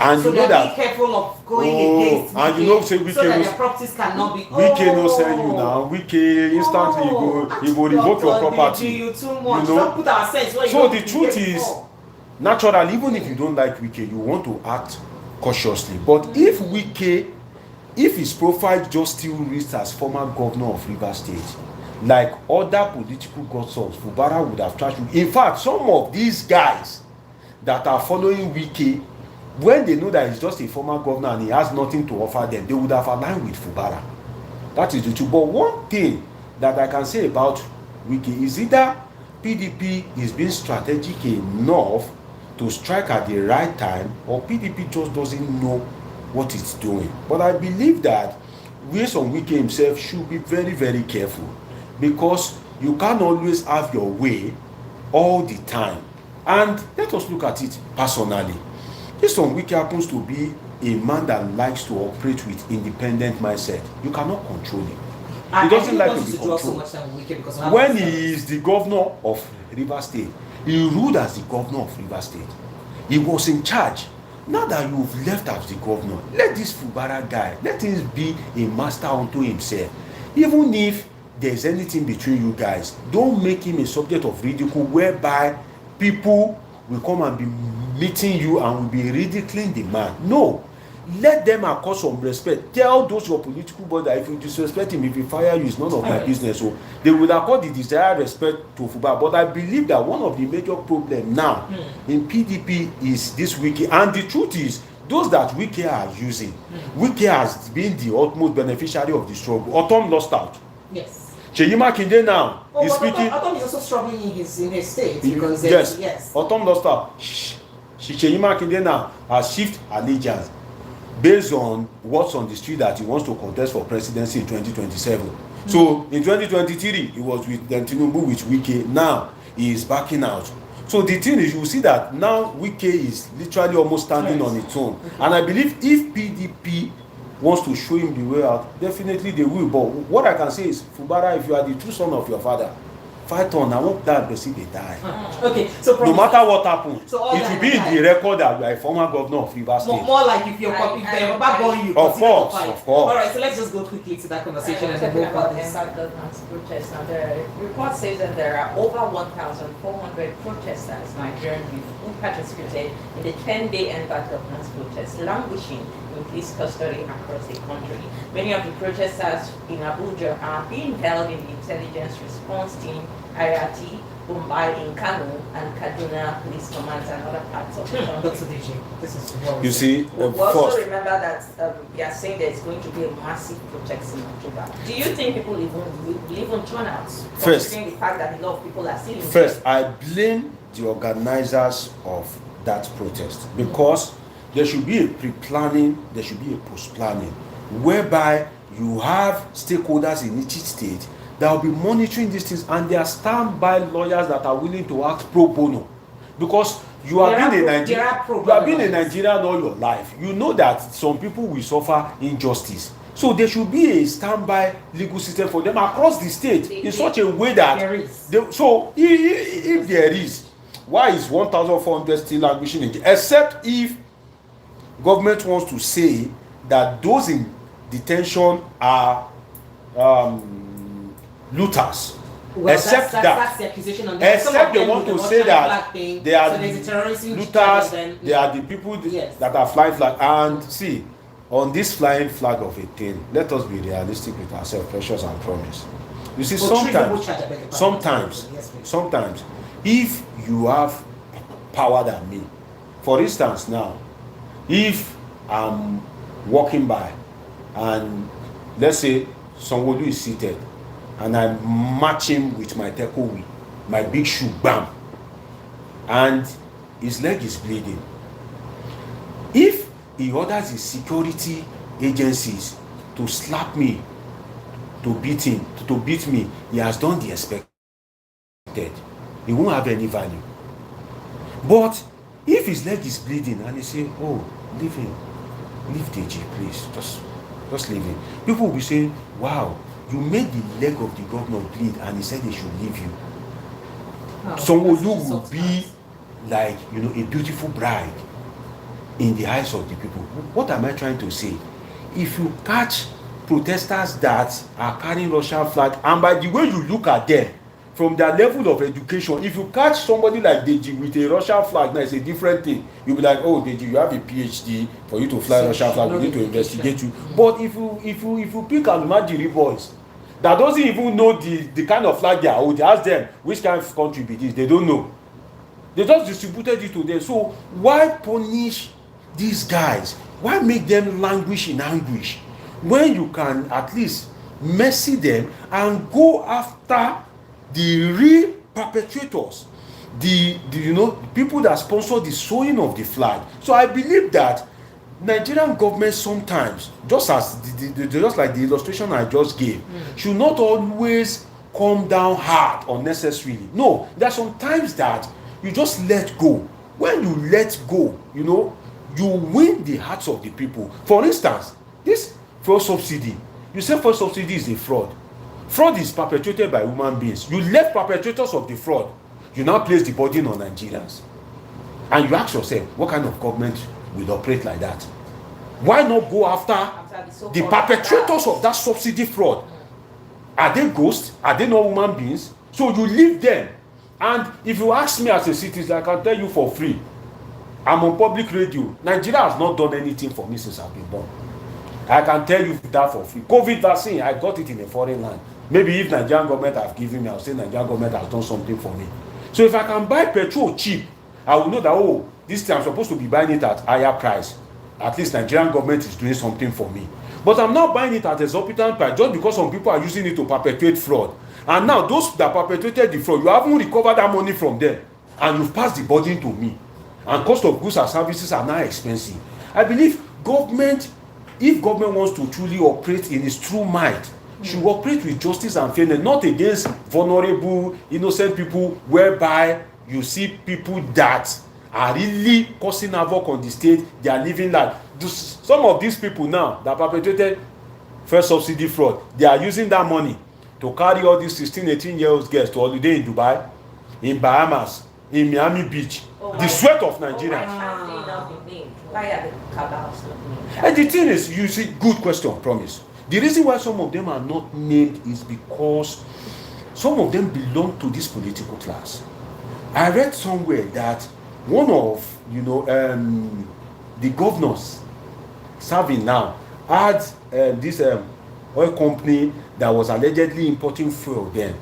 And so you know that be careful of going against and you know say Wike so that your properties cannot be Wike no sell you now. Wike instantly he go revoke your property. You too much. Don't put our sense where so the truth is, naturally, even if you don't like Wike, you want to act cautiously. But if his profile just still reads as former governor of Rivers State, like other political godsons, Fubara would have trashed him. In fact, some of these guys that are following Wike, when they know that he's just a former governor and he has nothing to offer them, they would have aligned with Fubara. That is the truth. But one thing that I can say about Wike is either PDP is being strategic enough to strike at the right time, or PDP just doesn't know what it's doing. But I believe that Wilson Wike himself should be very, very careful, because you can't always have your way all the time. And let us look at it personally. Wilson Wike happens to be a man that likes to operate with independent mindset. You cannot control him. He doesn't like to be controlled. When he is the governor of Rivers State, he ruled as the governor of Rivers State. He was in charge. Now that you've left as the governor, let this Fubara guy, let him be a master unto himself. Even if there's anything between you guys, don't make him a subject of ridicule whereby people will come and be meeting you and will be ridiculing the man. No. Let them accord some respect. Tell those your political boys that if you disrespect him, if he fire you, it's none of my business. So they will accord the desired respect to Fubara. But I believe that one of the major problems now in PDP is this Wike. And the truth is, those that Wike are using, Wike has been the utmost beneficiary of the struggle. Autumn lost out. Yes. Seyi Makinde now is speaking. Autumn is also struggling in his state because yes. Autumn lost out. Seyi Makinde now has shifted allegiance based on what's on the street that he wants to contest for presidency in 2027. So in 2023, he was with Tinubu with Wike. Now he is backing out. So the thing is, you see that now Wike is literally almost standing on its own. And I believe if PDP wants to show him the way out, definitely they will. But what I can say is, Fubara, if you are the true son of your father, fight on. I want that person to die. Okay, so no matter what happens, so it will be in the record that you are a former governor of Rivers State. More like if you're backbone you. Of course. All right, so let's just go quickly to that conversation and then move on. Protest. Now, the report says that there are over 1,400 protesters, Nigerian youth, who participated in the 10-day End-Bad Governance protest, languishing in police custody across the country. Many of the protesters in Abuja are being held in the intelligence response team, IRT, Mumbai, in Kano, and Kaduna police commands and other parts of the country. This is you see, we also remember that they are saying there's going to be a massive protest in October. Do you think people will even turn out? First, considering the fact that a lot of people are still in First, I blame the organizers of that protest, because there should be a pre-planning, there should be a post-planning, whereby you have stakeholders in each state that will be monitoring these things, and there are standby lawyers that are willing to act pro bono. Because you have been in Nigeria all your life. You know that some people will suffer injustice. So there should be a standby legal system for them across the state in such a way that there is. So if there is, why is 1,400 still languishing? Except if government wants to say that those in detention are looters. Well, except that's the accusation on them. Except they want to say that they are looters, they are the people that are flying flag. And see, on this flying flag of a thing, let us be realistic with ourselves, precious and promise. You see, sometimes, if you have power than me, for instance now, if I'm walking by and let's say somebody is seated and I'm matching with my tekowi, my big shoe, bam, and his leg is bleeding. If he orders his security agencies to slap me, to beat me, he has done the expected. He won't have any value. But if his leg is bleeding and he say, oh, leave him, leave DG, please, just leave him, people will be saying, wow, you made the leg of the governor bleed and he said they should leave you. Someone who will be like, a beautiful bride in the eyes of the people. What am I trying to say? If you catch protesters that are carrying Russian flag, and by the way you look at them, from their level of education, if you catch somebody like Deji with a Russian flag, now it's a different thing. You'll be like, oh, Deji, you have a PhD, for you to fly Russian flag, we need to investigate you. But if you pick Almajiri boys that doesn't even know the kind of flag they are holding, ask them which kind of country be this, they don't know. They just distributed it to them. So why punish these guys? Why make them languish in anguish when you can at least mercy them and go after the real perpetrators, the people that sponsor the sewing of the flag? So I believe that Nigerian government sometimes, just as just like the illustration I just gave, should not always come down hard unnecessarily. No, there are some times that you just let go. When you let go, you win the hearts of the people. For instance, this fuel subsidy, you say fuel subsidy is a fraud. Fraud is perpetrated by human beings. You left perpetrators of the fraud. You now place the burden on Nigerians. And you ask yourself, what kind of government will operate like that? Why not go after the perpetrators of that subsidy fraud? Are they ghosts? Are they not human beings? So you leave them. And if you ask me as a citizen, I can tell you for free, I'm on public radio. Nigeria has not done anything for me since I've been born. I can tell you that for free. COVID vaccine, I got it in a foreign land. Maybe if Nigerian government have given me, I'll say Nigerian government has done something for me. So if I can buy petrol cheap, I will know that, this time I'm supposed to be buying it at higher price. At least Nigerian government is doing something for me. But I'm not buying it at exorbitant price just because some people are using it to perpetrate fraud. And now those that perpetrated the fraud, you haven't recovered that money from them. And you've passed the burden to me. And cost of goods and services are now expensive. I believe if government wants to truly operate in its true might, should operate with justice and fairness, not against vulnerable, innocent people, whereby you see people that are really causing havoc on the state. They are living like some of these people now that perpetrated first subsidy fraud. They are using that money to carry all these 16-18-year-old girls to holiday in Dubai, in Bahamas, in Miami Beach. The sweat of Nigeria. And the thing is, you see, good question, promise. The reason why some of them are not named is because some of them belong to this political class. I read somewhere that one of the governors serving now had this oil company that was allegedly importing fuel then.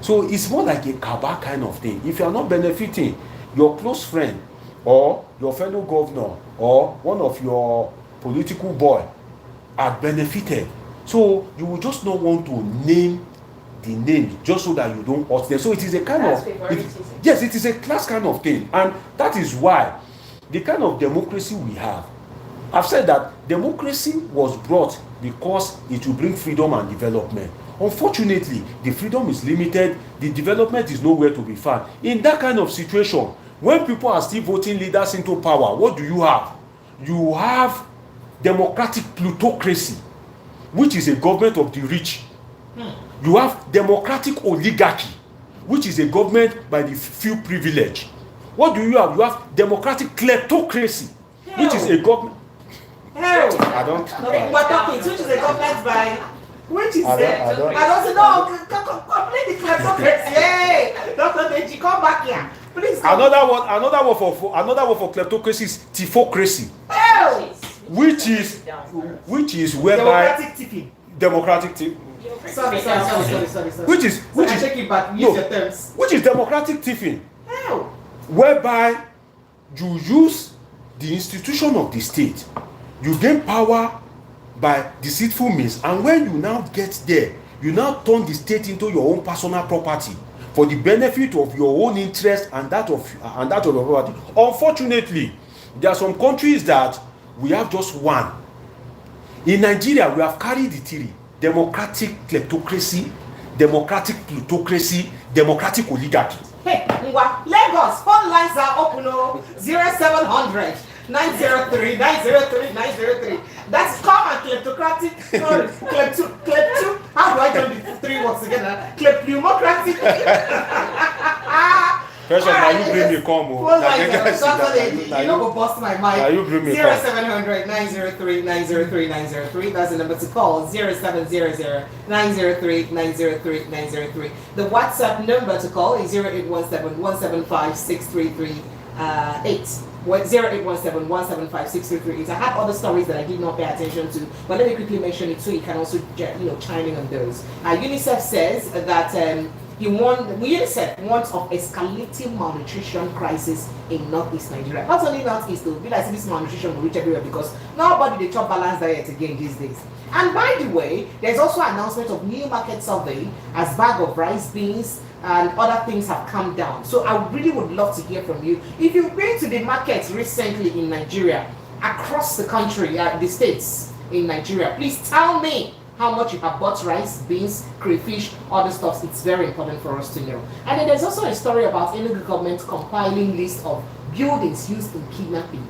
So it's more like a cabal kind of thing. If you are not benefiting, your close friend or your fellow governor or one of your political boy are benefited. So you will just not want to name the name just so that you don't hurt them. So it is a kind of yes, it is a class kind of thing, and that is why the kind of democracy we have. I've said that democracy was brought because it will bring freedom and development. Unfortunately, the freedom is limited, the development is nowhere to be found. In that kind of situation, when people are still voting leaders into power, what do you have? You have democratic plutocracy, which is a government of the rich. You have democratic oligarchy, which is a government by the few privileged. What do you have? You have democratic kleptocracy, which is a government. I don't. We're talking, which is a government by. Which is there? I don't know. Complete the kleptocracy. Hey, Dr. Deji, come back here, please. Another word for kleptocracy is tifocracy, which is whereby democratic tipping. Democratic tipping. Sorry. Which is take it back. Use your terms. Which is democratic tipping, whereby you use the institution of the state, you gain power by deceitful means, and when you now get there, you now turn the state into your own personal property for the benefit of your own interest and that of your property. Unfortunately, there are some countries that we have just one. In Nigeria, we have carried the theory: democratic kleptocracy, democratic plutocracy, democratic oligarchy. Hey, Lagos, phone lines are open. 0700 903 903 903. That's called a kleptocratic. Klepto. How do I join the three words together? Kleptomocratic. First of all, you bring me combo. You know go bust my mind. You bring me 0700 903 903 903. That's the number to call. 0700 903 903 903. The WhatsApp number to call is 0817 175 6338. 0817 175 6338. I have other stories that I did not pay attention to, but let me quickly mention it so you can also chime in on those. UNICEF says that UNICEF warns of escalating malnutrition crisis in northeast Nigeria. Not only northeast, though, like this malnutrition will reach everywhere because nobody they chop balanced diet again these days. And by the way, there's also an announcement of new market survey as bag of rice, beans, and other things have come down. So I really would love to hear from you. If you've been to the markets recently in Nigeria across the country, the states in Nigeria, please tell me how much you have bought rice, beans, crayfish, other stuff. It's very important for us to know. And then there's also a story about Enugu government compiling list of buildings used in kidnapping.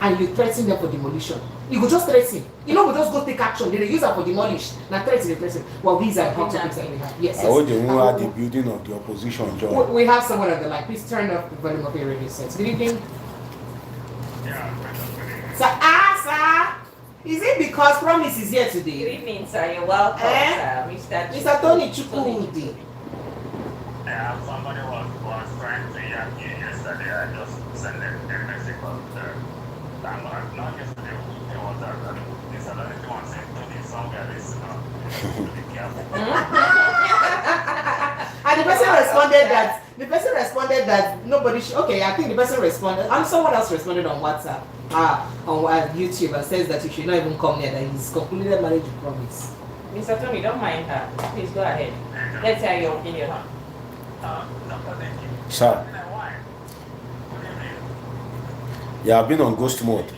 And you threaten them for demolition. You go just threaten. You know, we just go take action. They use them for demolish. Now threaten the person. Well, these are hot topics that we have. Yes. I want to know the building of the opposition, John. We have someone on the line. Please turn off the volume of your radio set. Good evening. Sir, is it because Promise is here today? Good evening, sir. You're welcome, sir. Mr. Tony Chukwudi. Somebody was trying to hear me yesterday. I just sent them a message of not yesterday. It was this other one sent to me somewhere. To be careful. And the person responded that nobody should. Okay, I think the person responded, and someone else responded on WhatsApp, on YouTube, and says that you should not even come near, that he's concluded marriage with Promise. Mr. Tony, don't mind her. Please go ahead. Let's hear your opinion. Sir. Yeah, I've been on ghost mode.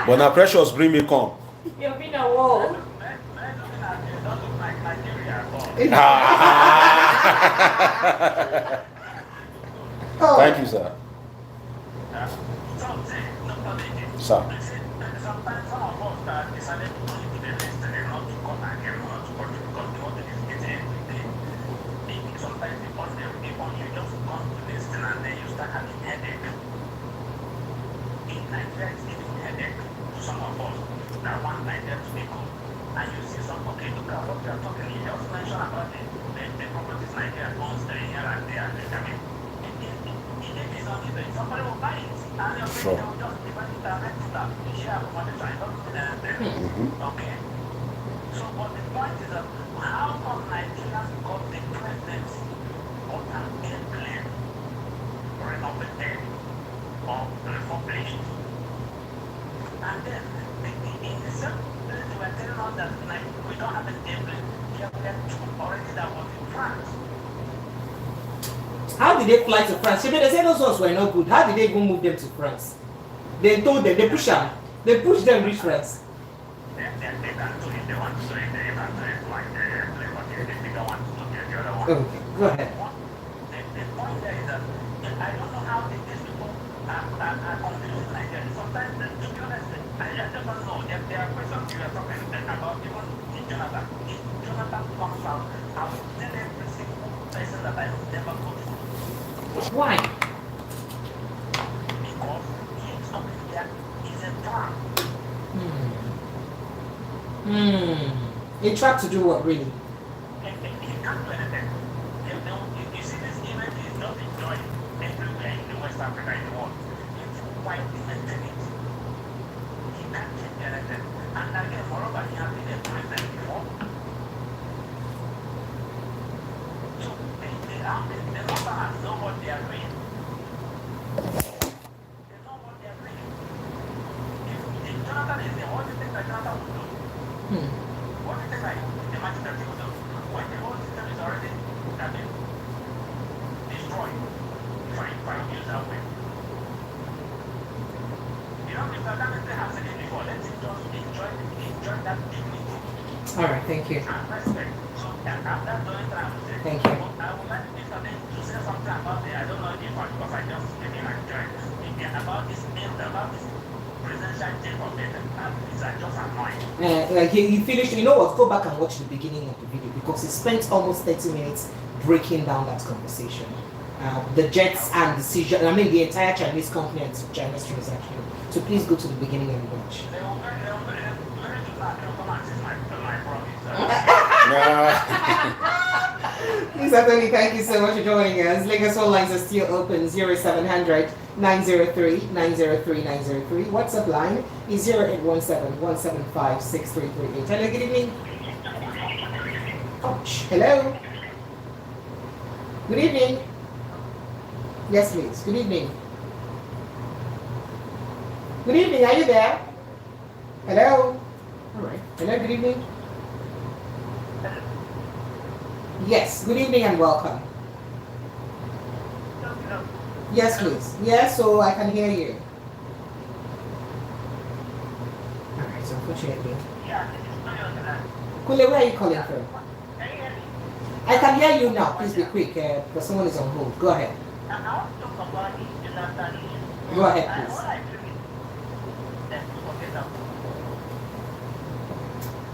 But now Precious, bring me come. You've been a wall. Thank you, sir. Sir. Sometimes some of us decided to go into the list and not to come again, not to go because they want to get everything. Sometimes because you just come to this thing and then you start having headache. In Nigeria, it's giving headache to some of us that want Nigeria to be good. And you see some, okay, look at what we are talking. You just mentioned about the properties Nigeria owns here and there. I mean, somebody will buy it. And you're sure. Just divide it direct to that. Share of what they're Okay. So, but the point is that how come Nigerians got the presidency of an airplane renovated or refurbished? And then, in the same place, they were telling us that we don't have an airplane. We have already that was in France. How did they fly to France? They said those ones were not good. How did they even move them to France? They told them, they pushed them. They pushed them reach France. They can do it. They want to do it. They can do it like the airplane, but they don't want to do the other one. Okay, go ahead. The point there is that I don't know how these people are confused like that. Sometimes, to be honest, I just don't know. There are questions you are talking about even in Jonathan. If Jonathan comes out, I will tell every single person that I will never go to. Why? Because he's something that is a trap. A trap to do what, really? He can't do anything. You see, this event is not enjoyed everywhere in the West Africa in the world. It's quite limited. He can't change anything. And again, moreover, he has been a president before. So the Northerners know what they are doing. They know what they are doing. If Jonathan is there, what do you think that Jonathan will do? What do you think that the magistrate will do? When the whole system is already destroyed, if I use that way. You know, Mr. Jonathan has said it before, let him just enjoy that dignity. All right, thank you. And respect. So that's the only thing I would say. Thank you. I would like Mr. Ben to say something about it. I don't know if because I just came in and joined. About this presidential tape of it. These are just annoying. Like he finished, you know what? Go back and watch the beginning of the video because he spent almost 30 minutes breaking down that conversation. The jets and the seizure, the entire Chinese company and Chinese transaction. So please go to the beginning and watch. They will very do that. They'll come and see my promise. Please, Anthony, thank you so much for joining us. Lagos phone lines are still open 0700 903 903 903. WhatsApp line is 0817 175 6338. Hello, good evening. Hello. Good evening. Yes, please. Good evening. Good evening. Are you there? Hello. All right. Hello. Good evening. Yes. Good evening and welcome. Yes, please. Yes, so I can hear you. lines, unfortunately. Yeah, this is Kule on the line. Kule, where are you calling from? Can you hear me? I can hear you now. Please be quick, because someone is on hold. Go ahead. I want to talk about the Jonathan issue. Go ahead, And please. what I feel is that forget about.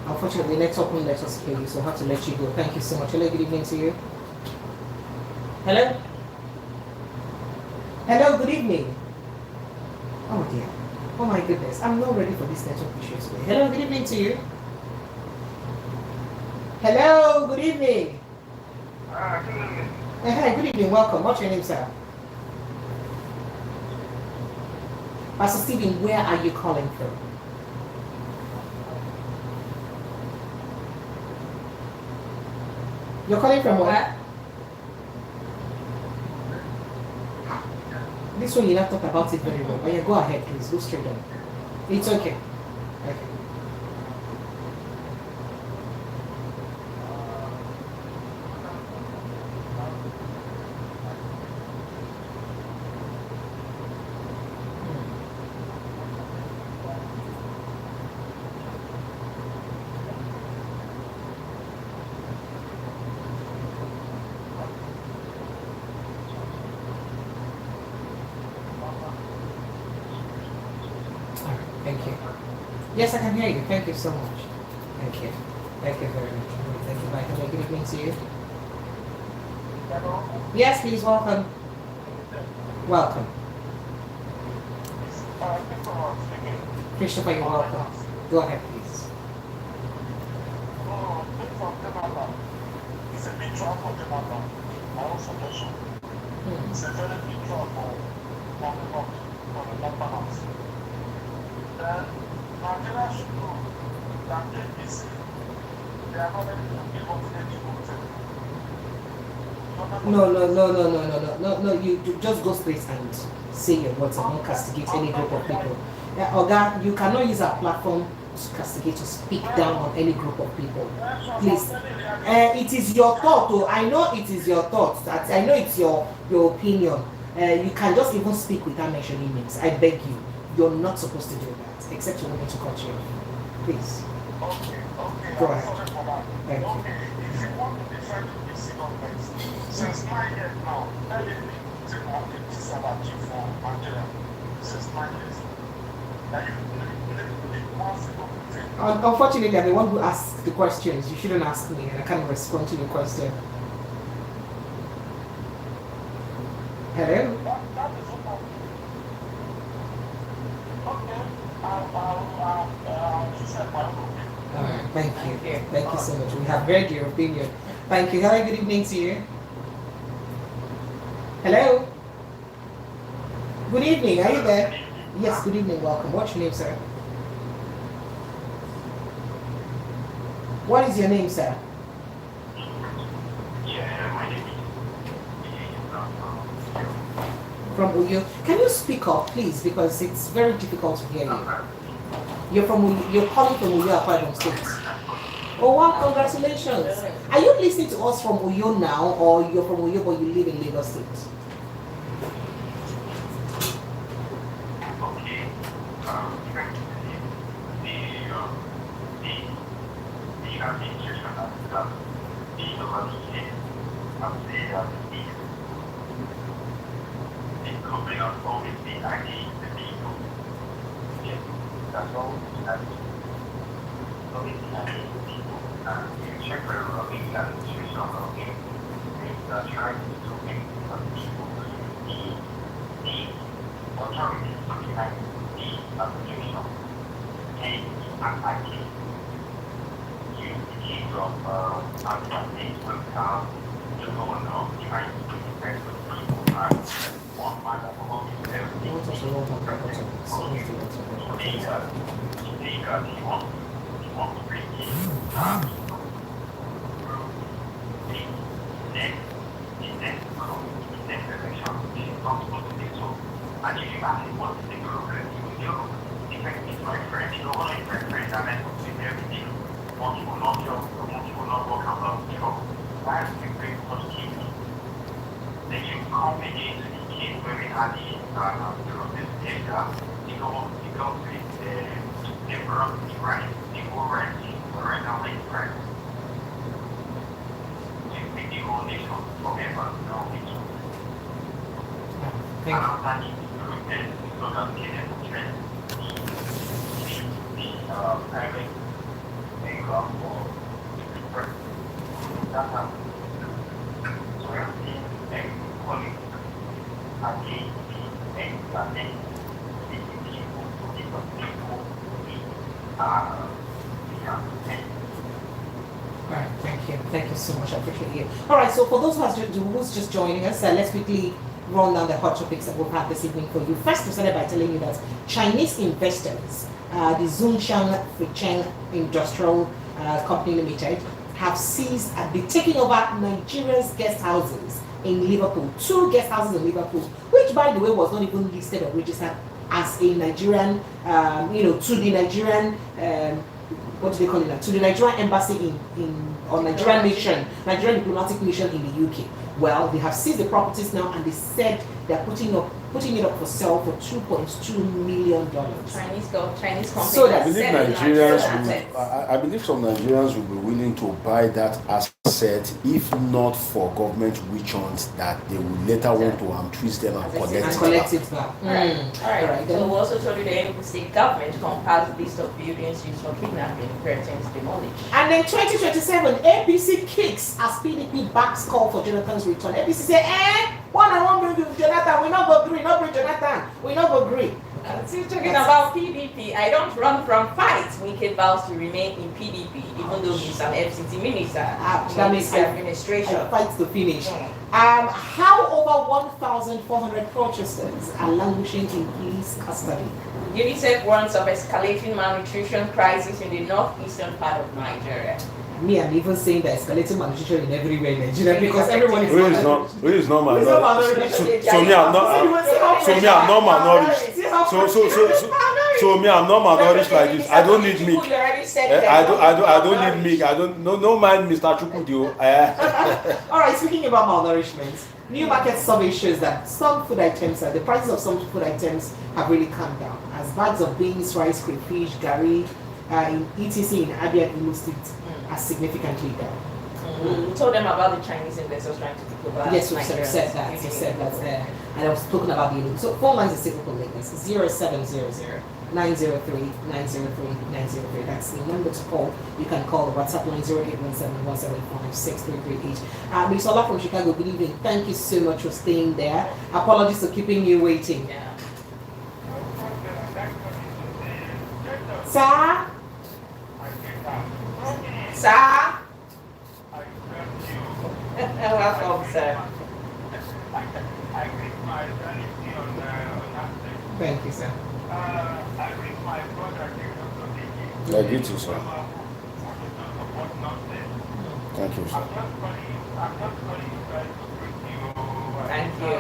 Unfortunately, network won't let us hear you, so I have to let you go. Thank you so much. Hello, good evening to you. Hello? Hello, good evening. Oh dear. Oh my goodness. I'm not ready for this network issue today. Hello, good evening to you. Hello, good evening. Good evening. Hi, good evening. Welcome. What's your name, sir? Pastor Stephen, where are you calling from? You're calling from where? This one you not talk about it very well. But yeah, go ahead, please. Go straight on. It's okay. Okay. Thank you. Yes, I can hear you. Thank you so much. Thank you. Thank you very much. Thank you. Bye. Have a good evening to you. Yes, please. Welcome. Welcome. Christopher, you're welcome. Go ahead, please. It's a big job for Jonathan. My own suggestion. It's a very big job for the House. Then Nigeria should know that APC, they are not ready to give up any vote. No. You just go straight and say your words and not castigate any group of people. Yeah, Oga, you cannot use our platform to castigate, to speak down on any group of people. Please. It is your thought, though. I know it is your thought. That I know it's your opinion. You can just even speak without mentioning names. I beg you. You're not supposed to do that, except you want me to cut you off. Please. Okay. Go ahead. Thank you. Okay, if you want to defend the PC government, since 9 years now, everything is on the disadvantage for Nigeria. Since 9 years. Now Unfortunately, I'm the one who asks the questions. You shouldn't ask me, and I can't respond to your question. Hello? that is what All right, thank you. Thank you so much. We have heard your opinion. Thank you. Hello, good evening to you. Hello? Good evening. Are you there? Yes, good evening. Welcome. What's your name, sir? What is your name, sir? Yeah, my name is From Uyo. Can you speak up, please? Because it's very difficult to hear you. You're calling from Uyo, Akwa Ibom State. Oh wow, congratulations. Are you listening to us from Uyo now, or you're from Uyo but you live in Lagos State? development right, equal rights, regulatory rights. The whole nation forever, no nation. Thank you. After it included so that they demonstrate the private income for the person. That's how. So we are seeing equally again the explaination. All right, thank you so much. I appreciate you. All right, so for those who's just joining us, let's quickly run down the hot topics that we've had this evening for you. First, we started by telling you that Chinese investors, the Zhongshan Industrial Company Limited, have seized and be taking over Nigeria's guest houses in Liverpool. 2 guest houses in Liverpool, which by the way was not even listed or registered as a Nigerian, to the Nigerian, what do they call it now? To the Nigerian embassy or Nigerian diplomatic mission in the UK. Well, they have seized the properties now, and they said they're putting it up for sale for $2.2 million. Chinese company. So I believe I believe some Nigerians will be willing to buy that asset, if not for government witch hunts that they will later want to twist them and collect it back. All right. So we also told you the Enugu state government compiled a list of buildings used for kidnapping, threatening to demolish. And then 2027, APC kicks as PDP backs call for Jonathan's return. APC say, one and one bring Jonathan, we not agree, not bring Jonathan, we not agree. Still talking about PDP, I don't run from fights. Wike vows to remain in PDP, even though he's an FCT minister. That means administration. Fights to finish. How over 1,400 protesters are languishing in police custody? UNICEF warns of escalating malnutrition crisis in the northeastern part of Nigeria. Me, I'm even saying that escalating malnutrition in everywhere in Nigeria because everyone is malnourished. So me, I'm not malnourished. So me, I'm not malnourished like this. I don't need milk. I don't need milk. No mind Mr. Chukwudi. All right, speaking about malnourishment, new market survey shows that some food items, the prices of some food items have really come down. As bags of beans, rice, crayfish, gari, etc. in Abia and Imo State are significantly down. We told them about the Chinese investors trying to take over. Yes, we said that. You said that there. And I was talking about the so phone lines are cyclical Lagos 0700 903 903 903. That's the number to call. You can call the WhatsApp line 0817 175 6338. Ms. Ola from Chicago, good evening. Thank you so much for staying there. Apologies for keeping you waiting. Yeah. Sir? Welcome, sir. Thank you, sir. I do too, sir. Thank you, sir. Thank you.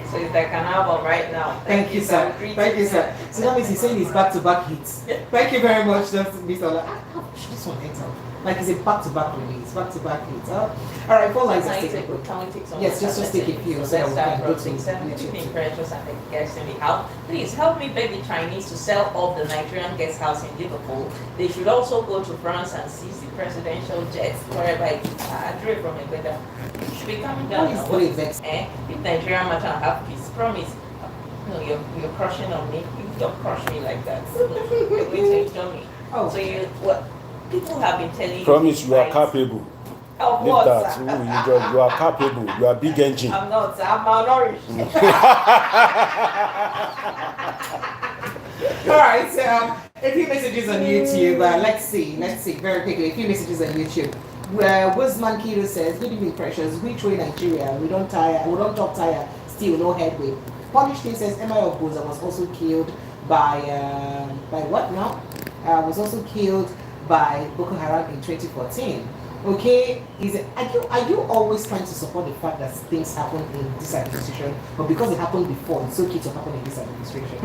So it's like an album right now. Thank you, sir. Thank you, sir. So that means he's saying it's back-to-back hits. Thank you very much, Mr. Ola. This one ends up. Like it's a back-to-back release, back-to-back hits. All right, phone lines are taken. Can we take some? Yes, just take a few. So let's start from 670 precious and the guests in the house. Please help me beg the Chinese to sell off the Nigerian guest house in Liverpool. They should also go to France and seize the presidential jets wherever it is. I drew it from a better. You should be coming down. If Nigerian matter have peace, promise. No, you're crushing on me. You don't crush me like that. Oh, so what? People have been telling you. Promise you are capable. Of Leave what? that. You are capable. You are big engine. I'm not. I'm malnourished. All right. So a few messages on YouTube. Let's see. Very quickly. A few messages on YouTube. Wizman Kido says, "Good evening, precious. Which way Nigeria? We don't talk tire. Still no headway." Polish Team says, "Emma Obuza was also killed by what now? Was also killed by Boko Haram in 2014. Okay, are you always trying to support the fact that things happen in this administration, but because it happened before, it's okay to happen in this administration?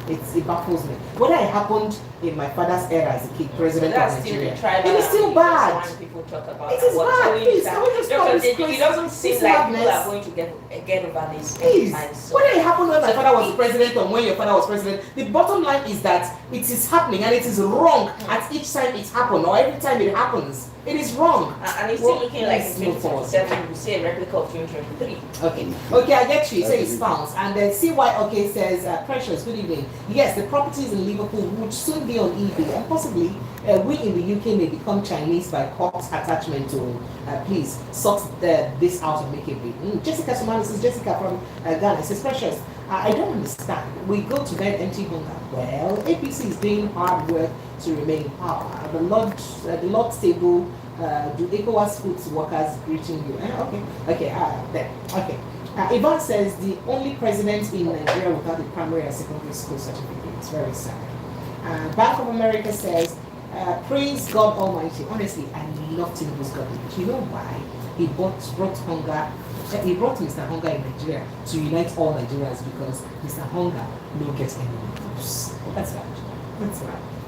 It baffles me. Whether it happened in my father's era as a kid, president of Nigeria, it is still bad. People talk about it is bad. Please, can we just stop this crazy? It doesn't seem like people are going to get over this. Please, whether it happened when my father was president or when your father was president, the bottom line is that it is happening and it is wrong at each time it happens or every time it happens. It is wrong. And it's still looking like 2027, we see a replica of 2023. Okay, I get you. You say it's pounds. And then CY says, Precious, good evening. Yes, the properties in Liverpool would soon be on eBay, and possibly we in the UK may become Chinese by court attachment to, please, sort this out and make it big. Jessica Sumano says, Jessica from Ghana says, Precious, I don't understand. We go to bed empty hunger. Well, APC is doing hard work to remain in power. The Lord's table, do ECOWAS foods workers greeting you? Okay. Yvonne says the only president in Nigeria without a primary and secondary school certificate. It's very sad. Bank of America says, praise God Almighty. Honestly, I love Tinubu's government. You know why? He brought hunger. He brought Mr. Hunger in Nigeria to unite all Nigerians because Mr. Hunger no gets any news. That's right.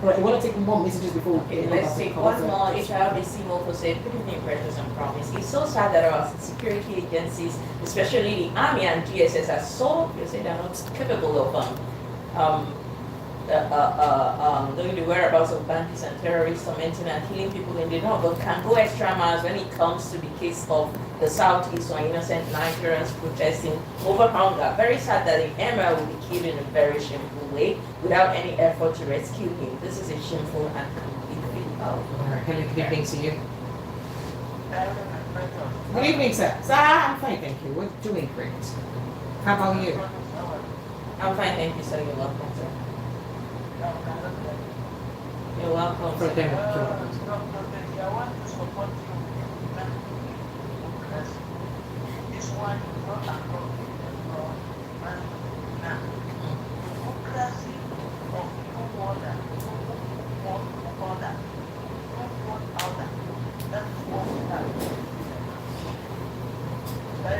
All right, you want to take more messages before we let's take one more. HRBC Moko said, good evening, Precious and Promise. It's so sad that our security agencies, especially the Army and GSS, are so, you say they're not capable of knowing the whereabouts of bandits and terrorists, tormenting and killing people in the north, but can go extra miles when it comes to the case of the southeast or innocent Nigerians protesting over hunger. Very sad that the emir will be killed in a very shameful way without any effort to rescue him. This is a shameful and complete failure. Good evening to you. Good evening, sir. Sir, I'm fine, thank you. We're doing great. How about you? I'm fine, thank you, sir. You're welcome, sir. You're welcome. For them. I want to support you. This one is not a problem. Now, democracy of no order, no order, that is what we have.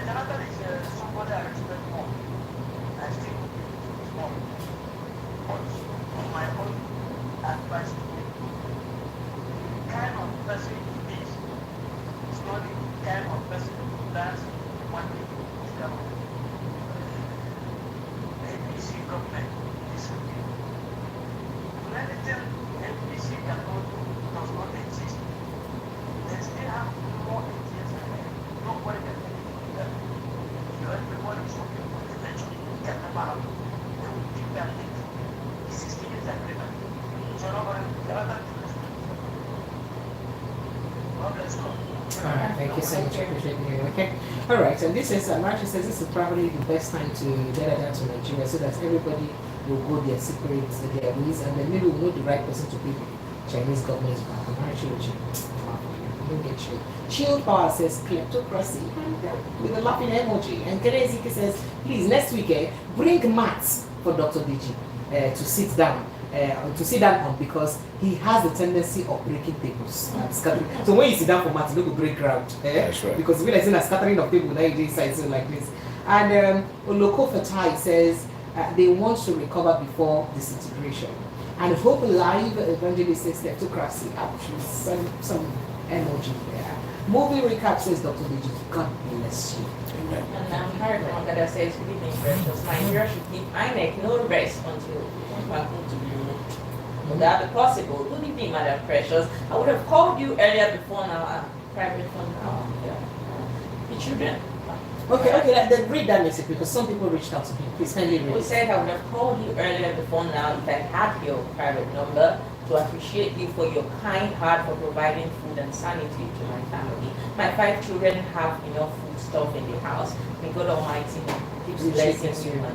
Jonathan is somebody I respect more. I still more. But on my own advice to you, the kind of person he is not the kind of person who does one thing is government. The APC government is okay. Anything APC cannot do does not exist. They still have more ideas ahead. Nobody can do that. If everybody is working for eventually get them out, they will give their thing. 60 years agreement. So nobody cannot do this. God bless God. Alright, thank you so much. I appreciate you. Okay. Alright, and this is Marcia says this is probably the best time to get it out to Nigeria so that everybody will go their secrets, their ways, and then maybe we'll know the right person to pay the Chinese government back. I'm not sure what you don't get you. Shield Power says kleptocracy with a laughing emoji. And Kereziki says, please next week bring mats for Dr. Diji to sit down on because he has the tendency of breaking tables and scattering. So when you sit down for mats, you don't break ground. That's right. Because we like saying a scattering of tables now you do something like this. And Oloko Fatai says they want to recover before disintegration. And Hope Live Evangelist says kleptocracy. Some emoji there. Movie recap says Dr. Diji, God bless you. And I'm heard one that says, good evening, Precious. Nigeria should give INEC no rest until it comes back home to be removed. Would that be possible? Good evening, Madam Precious. I would have called you earlier before now, private phone now. The children. Okay, then read that message because some people reached out to me. Please kindly read. We said I would have called you earlier before now if I had your private number to appreciate you for your kind heart for providing food and sanity to my family. My 5 children have enough food stuff in the house. May God Almighty keep blessing you.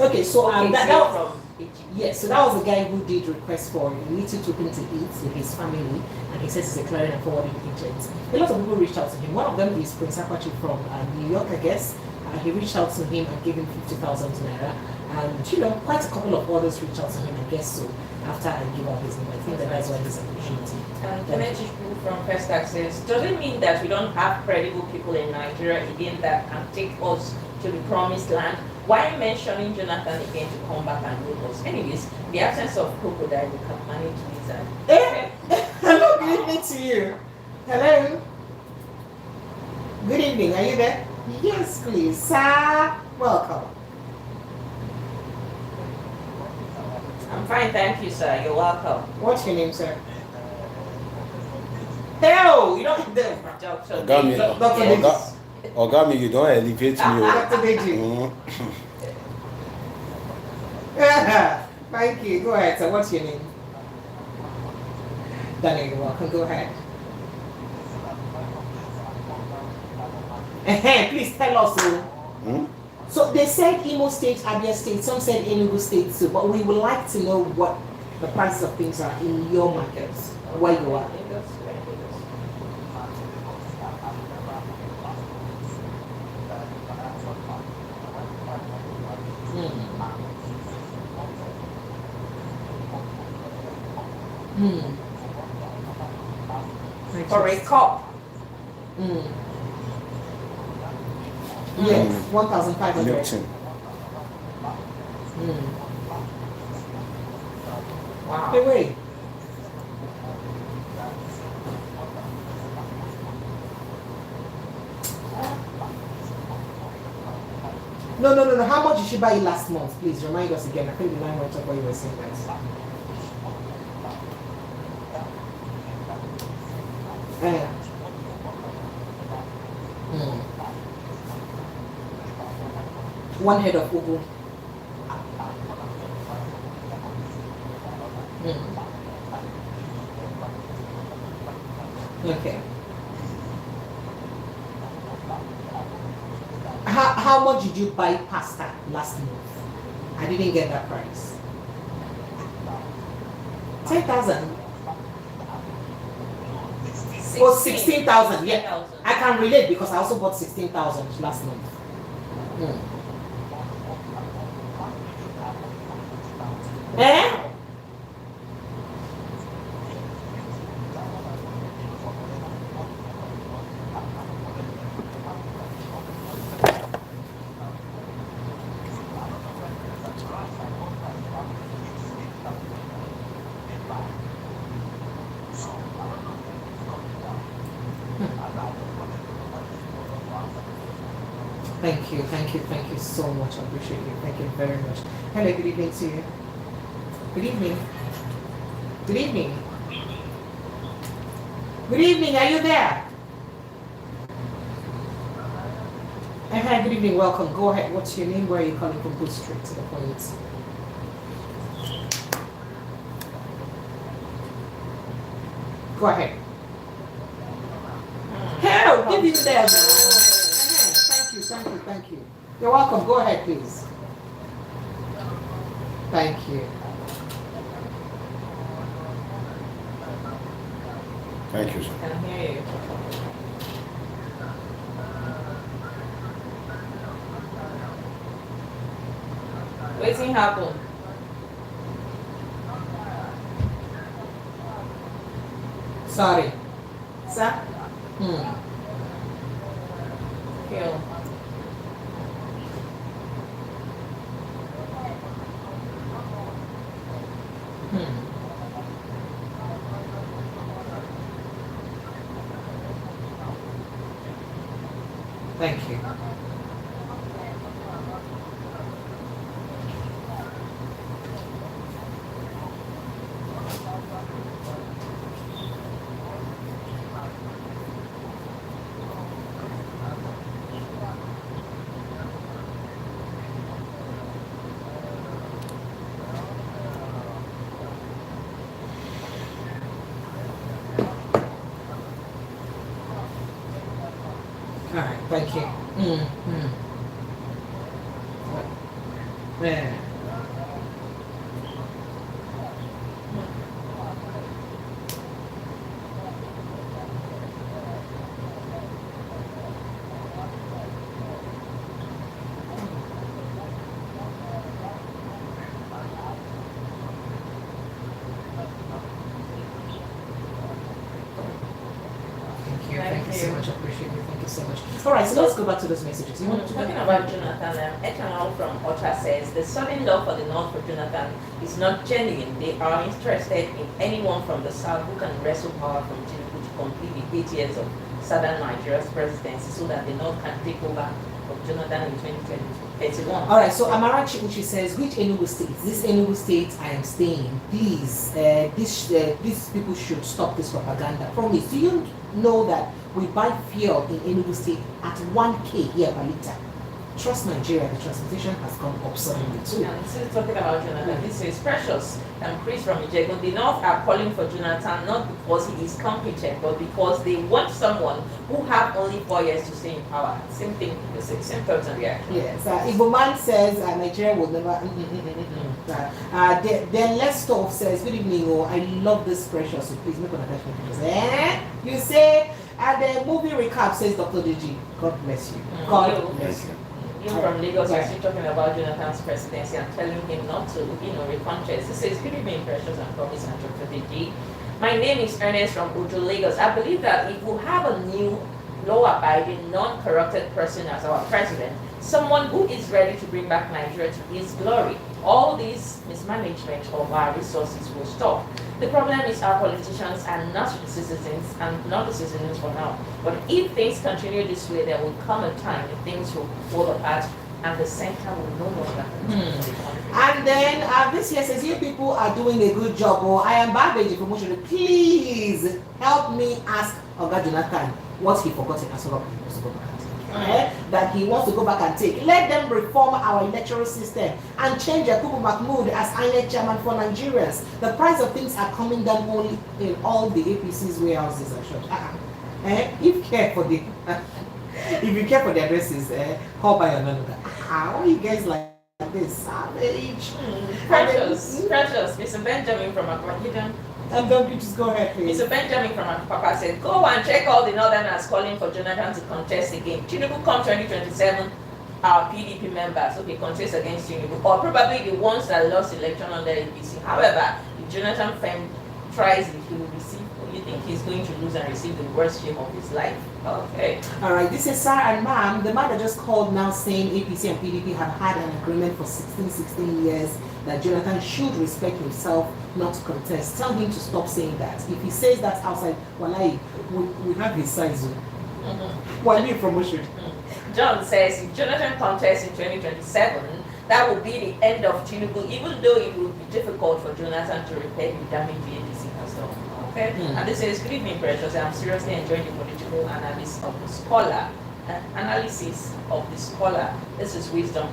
Okay, so that was from yes, so that was the guy who did request for a little token to eat with his family, and he says he's a clearing and forwarding agent. A lot of people reached out to him. One of them is Prince Akwachi from New York, I guess. He reached out to him and gave him 50,000 naira, and quite a couple of others reached out to him, I guess so. After I give out his name, I think that's why he's appreciating. And Kennedy from First Access, does it mean that we don't have credible people in Nigeria again that can take us to the promised land? Why mentioning Jonathan again to come back and lead us? Anyways, the absence of crocodile, we can manage lizard. Hello, good evening to you. Hello. Good evening, are you there? Yes, please, sir. Welcome. I'm fine, thank you, sir. You're welcome. What's your name, sir? Hell, you don't do Dr. Ogami, you don't elevate me. Dr. Deji. Thank you. Go ahead, sir. What's your name? Daniel, you're welcome. Go ahead. Please tell us. So they said Imo State, Abia State, some said Enugu State too, but we would like to know what the prices of things are in your markets, where you are. For a cup. Yes, 1,500. Wow. Hey, wait. No. How much did she buy it last month? Please remind us again. I think the line went up while you were saying that. One head of ugu. Okay. How much did you buy pasta last month? I didn't get that price. 10,000. Or 16,000. Yeah, I can relate because I also bought 16,000 last month. Thank you so much. I appreciate you. Thank you very much. Hello, good evening to you. Good evening. Good evening. Good evening, are you there? Hi, good evening, welcome. Go ahead. What's your name? Where are you calling from? Go straight to the point. Go ahead. Hello, give you there. Thank you. You're welcome. Go ahead, please. Thank you. Thank you, sir. I can hear you. Waiting happen. Sorry. Sir? Feel. Thank you. All right, thank you. Yeah. Thank you so much. I appreciate it. Thank you so much. All right, so let's go back to those messages. You want to talking about Jonathan, Ethanol from Ocha says the sudden love for the North for Jonathan is not genuine. They are interested in anyone from the South who can wrestle power from Tinubu to complete the 8 years of Southern Nigeria's presidency so that the North can take over from Jonathan in 2031. All right, so Amarachi Uchi says, which Enugu state? This Enugu state I am staying. Please, these people should stop this propaganda. Promise. Do you know that we buy fuel in Enugu state at 1K here per liter? Trust Nigeria, the transportation has gone up suddenly too. And this is talking about Jonathan. This is Precious and Chris from Ijego. The North are calling for Jonathan not because he is competent, but because they want someone who have only 4 years to stay in power. Same thing, the same thoughts and reaction. Yes, Igbo man says Nigeria will never. Then Let's Talk says, good evening, oh, I love this Precious, so please make an attachment. You say, and the movie recap says Dr. DG, God bless you. God bless you. You from Lagos are still talking about Jonathan's presidency and telling him not to, recontest. This is really being Precious and Promise and Dr. DG. My name is Ernest from Uju, Lagos. I believe that if we have a new law-abiding, non-corrupted person as our president, someone who is ready to bring back Nigeria to his glory, all this mismanagement of our resources will stop. The problem is our politicians are not the citizens and not the citizens for now. But if things continue this way, there will come a time when things will fall apart and the center will no longer continue. And then this year says, you people are doing a good job. Oh, I am Babeji promotion. Please help me ask Oga Jonathan what he forgot in Asoro. That he wants to go back and take. Let them reform our electoral system and change Yakubu Mahmood as INEC chairman for Nigerians. The price of things are coming down only in all the APC's warehouses and shops. If you care for the addresses, how by another? How are you guys like this? Savage. Precious, Mr. Benjamin from Akwa. And don't you just go ahead, please. Mr. Benjamin from Papa said, go and check all the Northerners calling for Jonathan to contest again. Tinubu come 2027, our PDP members, okay, contest against Tinubu, or probably the ones that lost election under APC. However, if Jonathan tries it, he will receive, you think he's going to lose and receive the worst shame of his life? Okay. All right, this is Sir and Ma'am. The man that just called now saying APC and PDP have had an agreement for 16 years that Jonathan should respect himself, not to contest. Tell him to stop saying that. If he says that outside, Walai, we have his size. Walai promotion. John says if Jonathan contests in 2027, that would be the end of Tinubu, even though it would be difficult for Jonathan to repair the damage the APC has done. Okay? And this is good evening, Precious. I'm seriously enjoying the political analysis of the scholar. This is wisdom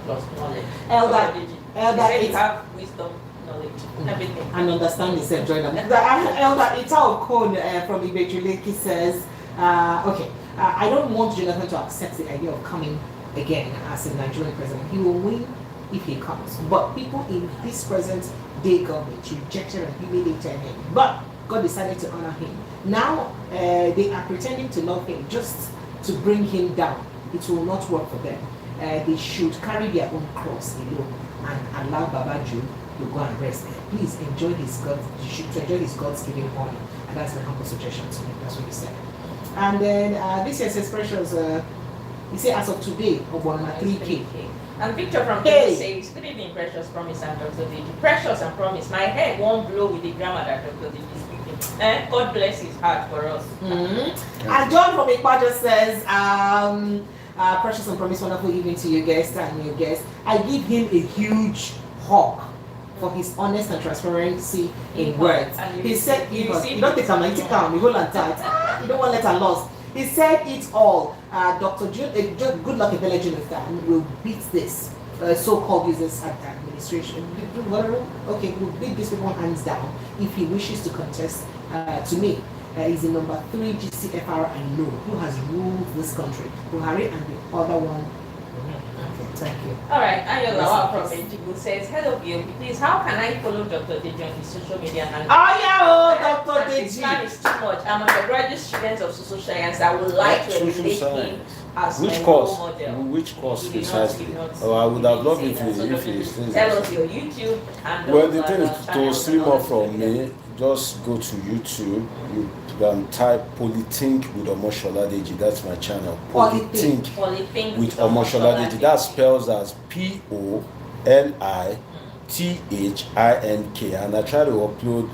plus knowledge. Elder, you have wisdom, knowledge, everything. And understanding, said Jordan. Elder Itao Kone from Ibejuleki says, I don't want Jonathan to accept the idea of coming again as a Nigerian president. He will win if he comes. But people in this present day government rejected and humiliated him. But God decided to honor him. Now they are pretending to love him just to bring him down. It will not work for them. They should carry their own cross alone and allow Babaju to go and rest. Please enjoy his God. You should enjoy his God-given honor. And that's my humble suggestion to me. That's what he said. And then this year says Precious, he said as of today, of 3K. And Victor from Kenya says, good evening, Precious, Promise, and Dr. DG. Precious and Promise, my head won't blow with the grammar that Dr. DG is speaking. God bless his heart for us. And John from Ikwaja says, Precious and Promise, wonderful evening to your guest and your guest. I give him a huge hug for his honest and transparency in words. He said, you don't take a mighty calm, you hold on tight. You don't want to let her lost. He said it all. Dr. Goodluck Jonathan will beat this so-called users at the administration. Okay, we'll beat these people hands down if he wishes to contest. To me, he's the number 3 GCFR I know who has ruled this country. Buhari and the other one. Okay, thank you. All right, Ayola from Benjibu says, hello, VOP. Please, how can I follow Dr. Deji on his social media handle? Oh, yeah, Dr. Deji. Time is too much. I'm a graduate student of social science. I would like to emulate him as which my course? role model. Which course He did precisely? not Oh, I would have loved if say that. So you Dr. Deji, tell us your YouTube and well, the thing is, to stream up from me, just go to YouTube. You type Polythink with Omosholadeji. That's my channel. Polythink with Omosholadeji. That spells as POLITHINK, and I try to upload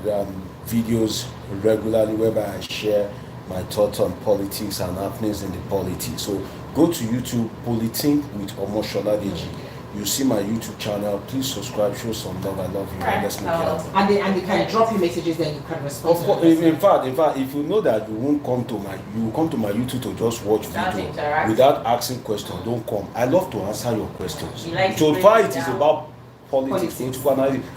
videos regularly whereby I share my thoughts on politics and happenings in the politics. So go to YouTube, Polythink with Omosholadeji. You see my YouTube channel. Please subscribe, show some love. I love you. Let's make it happen. And they can drop you messages, then you can respond. Of course, in fact, if you know that you won't come to my YouTube to just watch video without asking questions, don't come. I love to answer your questions. So far, it is about politics.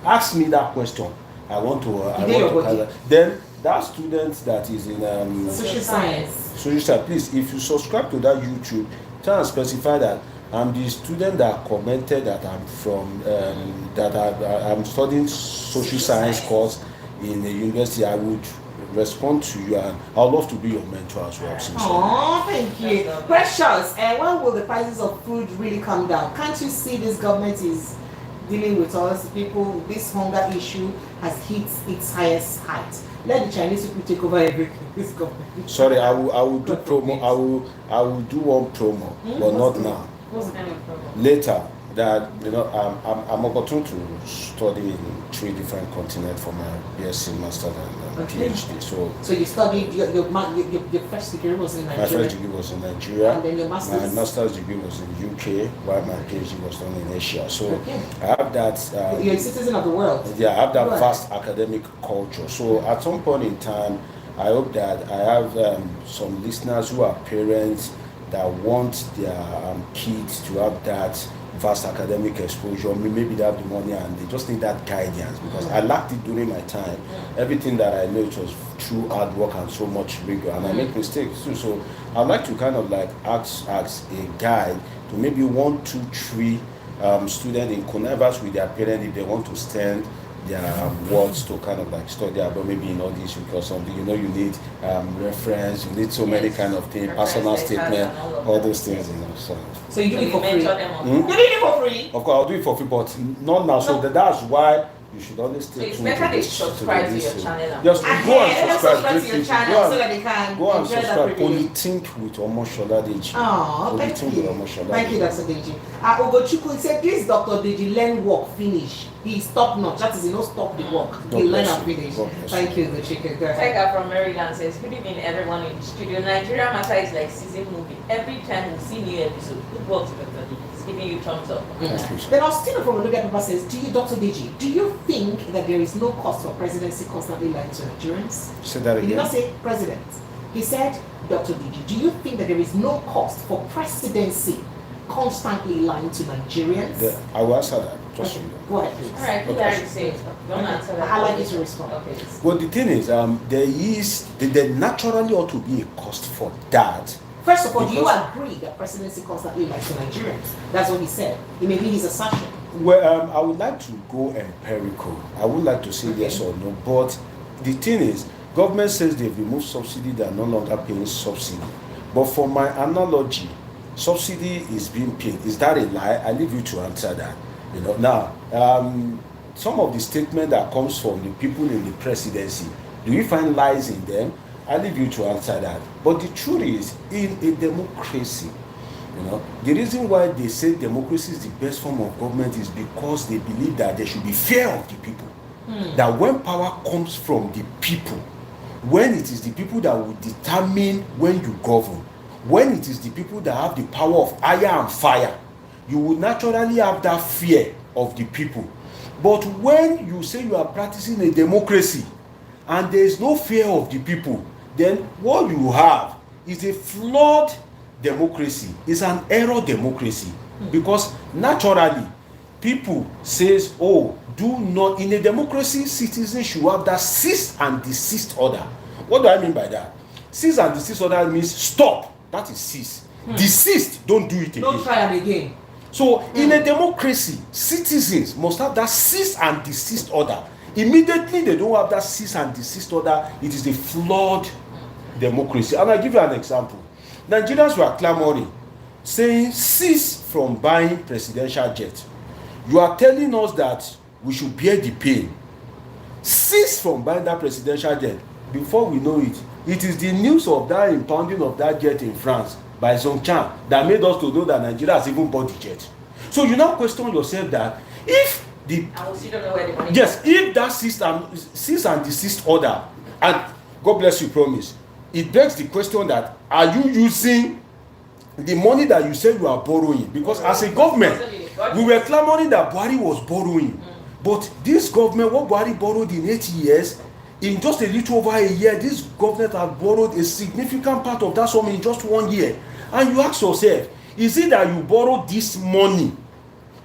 Ask me that question. I want to. Then that student that is in social science. Please, if you subscribe to that YouTube, try and specify that I'm the student that commented that I'm from I'm studying social science course in the university. I would respond to you, and I'd love to be your mentor as well. Oh, thank you. Precious. And when will the prices of food really come down? Can't you see this government is dealing with us people? This hunger issue has hit its highest height. Let the Chinese people take over everything. This government. Sorry, I will do promo. I will do one promo, but not now. What's the kind of promo? Later, that I'm opportunity to study in 3 different continents for my BSc, Master, and PhD. So you studied your first degree was in Nigeria. My first degree was in Nigeria. And then your master's. My master's degree was in UK, while my PhD was done in Asia. So I have that. You're a citizen of the world. Yeah, I have that vast academic culture. So at some point in time, I hope that I have some listeners who are parents that want their kids to have that vast academic exposure. Maybe they have the money and they just need that guidance, because I lacked it during my time. Everything that I know, it was through hard work and so much rigor, and I make mistakes too. So I'd like to kind of like ask a guide to maybe 1, 2, 3 students in connivance with their parents if they want to stand their words to kind of like study about maybe in all this because something, you need reference, you need so many kind of things, personal statement, all those things, So you do it for free? You do it for free? Of course, I'll do it for free, but not now. So that's why you should always stay tuned. It's better they subscribe to your channel. Just go and subscribe to your channel so that they can go and enjoy subscribe. that privilege. Polythink with Omosholadeji. Oh, thank you. Thank you, Dr. Deji. Ogochukwu said, this Dr. Deji learn work, finish. He's top notch. That is, he don't stop the work. He learn and finish. Thank you, Ogochukwu. Tiger from Maryland says, good evening, everyone in the studio. Nigeria Matter is like season movie. Every time we see new episode, good work to Dr. Deji. Giving you thumbs up. Then Austin from Oluga Papa says, Dr. Deji, do you think that there is no cost for presidency constantly lying to Nigerians? Say that again. He did not say president. He said, Dr. Deji, do you think that there is no cost for presidency constantly lying to Nigerians? I will answer that. Just Go ahead, please. All right, Larry says, don't answer that. I like you to respond. Okay. Well, the thing is, there naturally ought to be a cost for that. First of all, do you agree that presidency constantly lies to Nigerians? That's what he said. It may be his assertion. Well, I would like to go empirical. I would like to say yes or no. But the thing is, government says they've removed subsidy, they are no longer paying subsidy. But for my analogy, subsidy is being paid. Is that a lie? I leave you to answer that. Now, some of the statement that comes from the people in the presidency, do you find lies in them? I leave you to answer that. But the truth is, in a democracy, the reason why they say democracy is the best form of government is because they believe that there should be fear of the people. That when power comes from the people, when it is the people that will determine when you govern, when it is the people that have the power of fire and fire, you will naturally have that fear of the people. But when you say you are practicing a democracy and there is no fear of the people, then what you have is a flawed democracy. It's an error democracy. Because naturally, people says, do not, in a democracy, citizens should have that cease and desist order. What do I mean by that? Cease and desist order means stop. That is cease. Desist, don't do it again. Don't try it again. So in a democracy, citizens must have that cease and desist order. Immediately they don't have that cease and desist order, it is a flawed democracy. And I'll give you an example. Nigerians were clamoring, saying cease from buying presidential jets. You are telling us that we should bear the pain. Cease from buying that presidential jet. Before we know it, it is the news of that impounding of that jet in France by Zhongshan that made us to know that Nigeria has even bought the jet. So you now question yourself that if the if that cease and desist order, and God bless you promise, it begs the question that are you using the money that you said you are borrowing? Because as a government, we were clamoring that Buhari was borrowing. But this government, what Buhari borrowed in 8 years, in just a little over a year, this government has borrowed a significant part of that sum in just 1 year. And you ask yourself, is it that you borrowed this money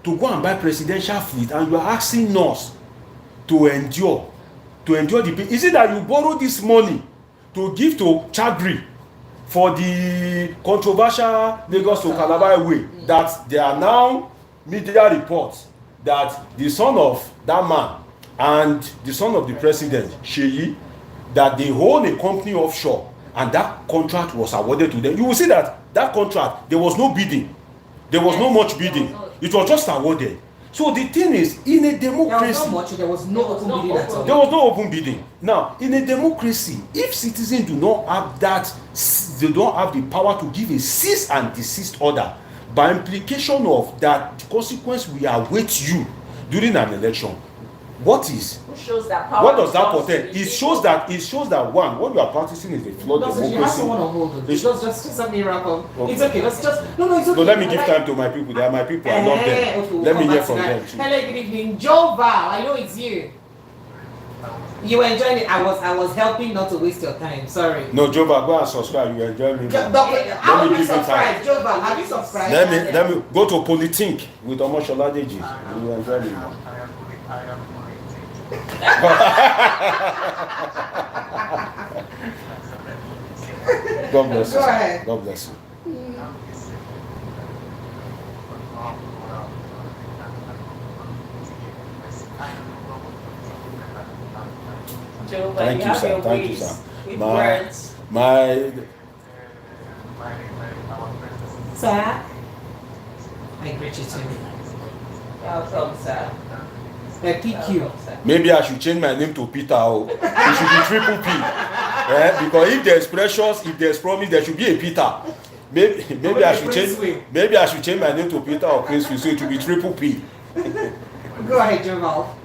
to go and buy presidential fleet and you are asking us to endure the pain? Is it that you borrowed this money to give to Chagri for the controversial Lagos to Calabar way, that there are now media reports that the son of that man and the son of the president, Sheyi, that they own a company offshore and that contract was awarded to them? You will see that contract, there was no bidding. There was no much bidding. It was just awarded. So the thing is, in a democracy, there was no open bidding at all. There was no open bidding. Now, in a democracy, if citizens do not have that, they don't have the power to give a cease and desist order, by implication of that, the consequence will await you during an election. What is? Who shows that power? What does that portend? It shows that one, what you are practicing is a flawed democracy. You have someone on hold. Just let me wrap up. Okay. It's okay. Let's just no. It's okay. No, let me give time to my people. They are my people. I love them. Okay, let me hear from them too. Hello, good evening, Joe Val. I know it's you. You were enjoying it. I was helping not to waste your time. Sorry. No, Jova, go and subscribe. You enjoy me. How will you subscribe? Jova, have you subscribed? Let me go to Polythink with Omoshola Deji. You enjoy me. God bless you. Go ahead. God bless you. Joe, Thank you, sir. Thank you, sir. Sir, I greet you too. Welcome, sir. PQ. Maybe I should change my name to Peter. It should be triple P. Because if there's precious, if there's promise, there should be a Peter. Maybe I should change my name to Peter or Prince, so it will be triple P. Go ahead, Jamal.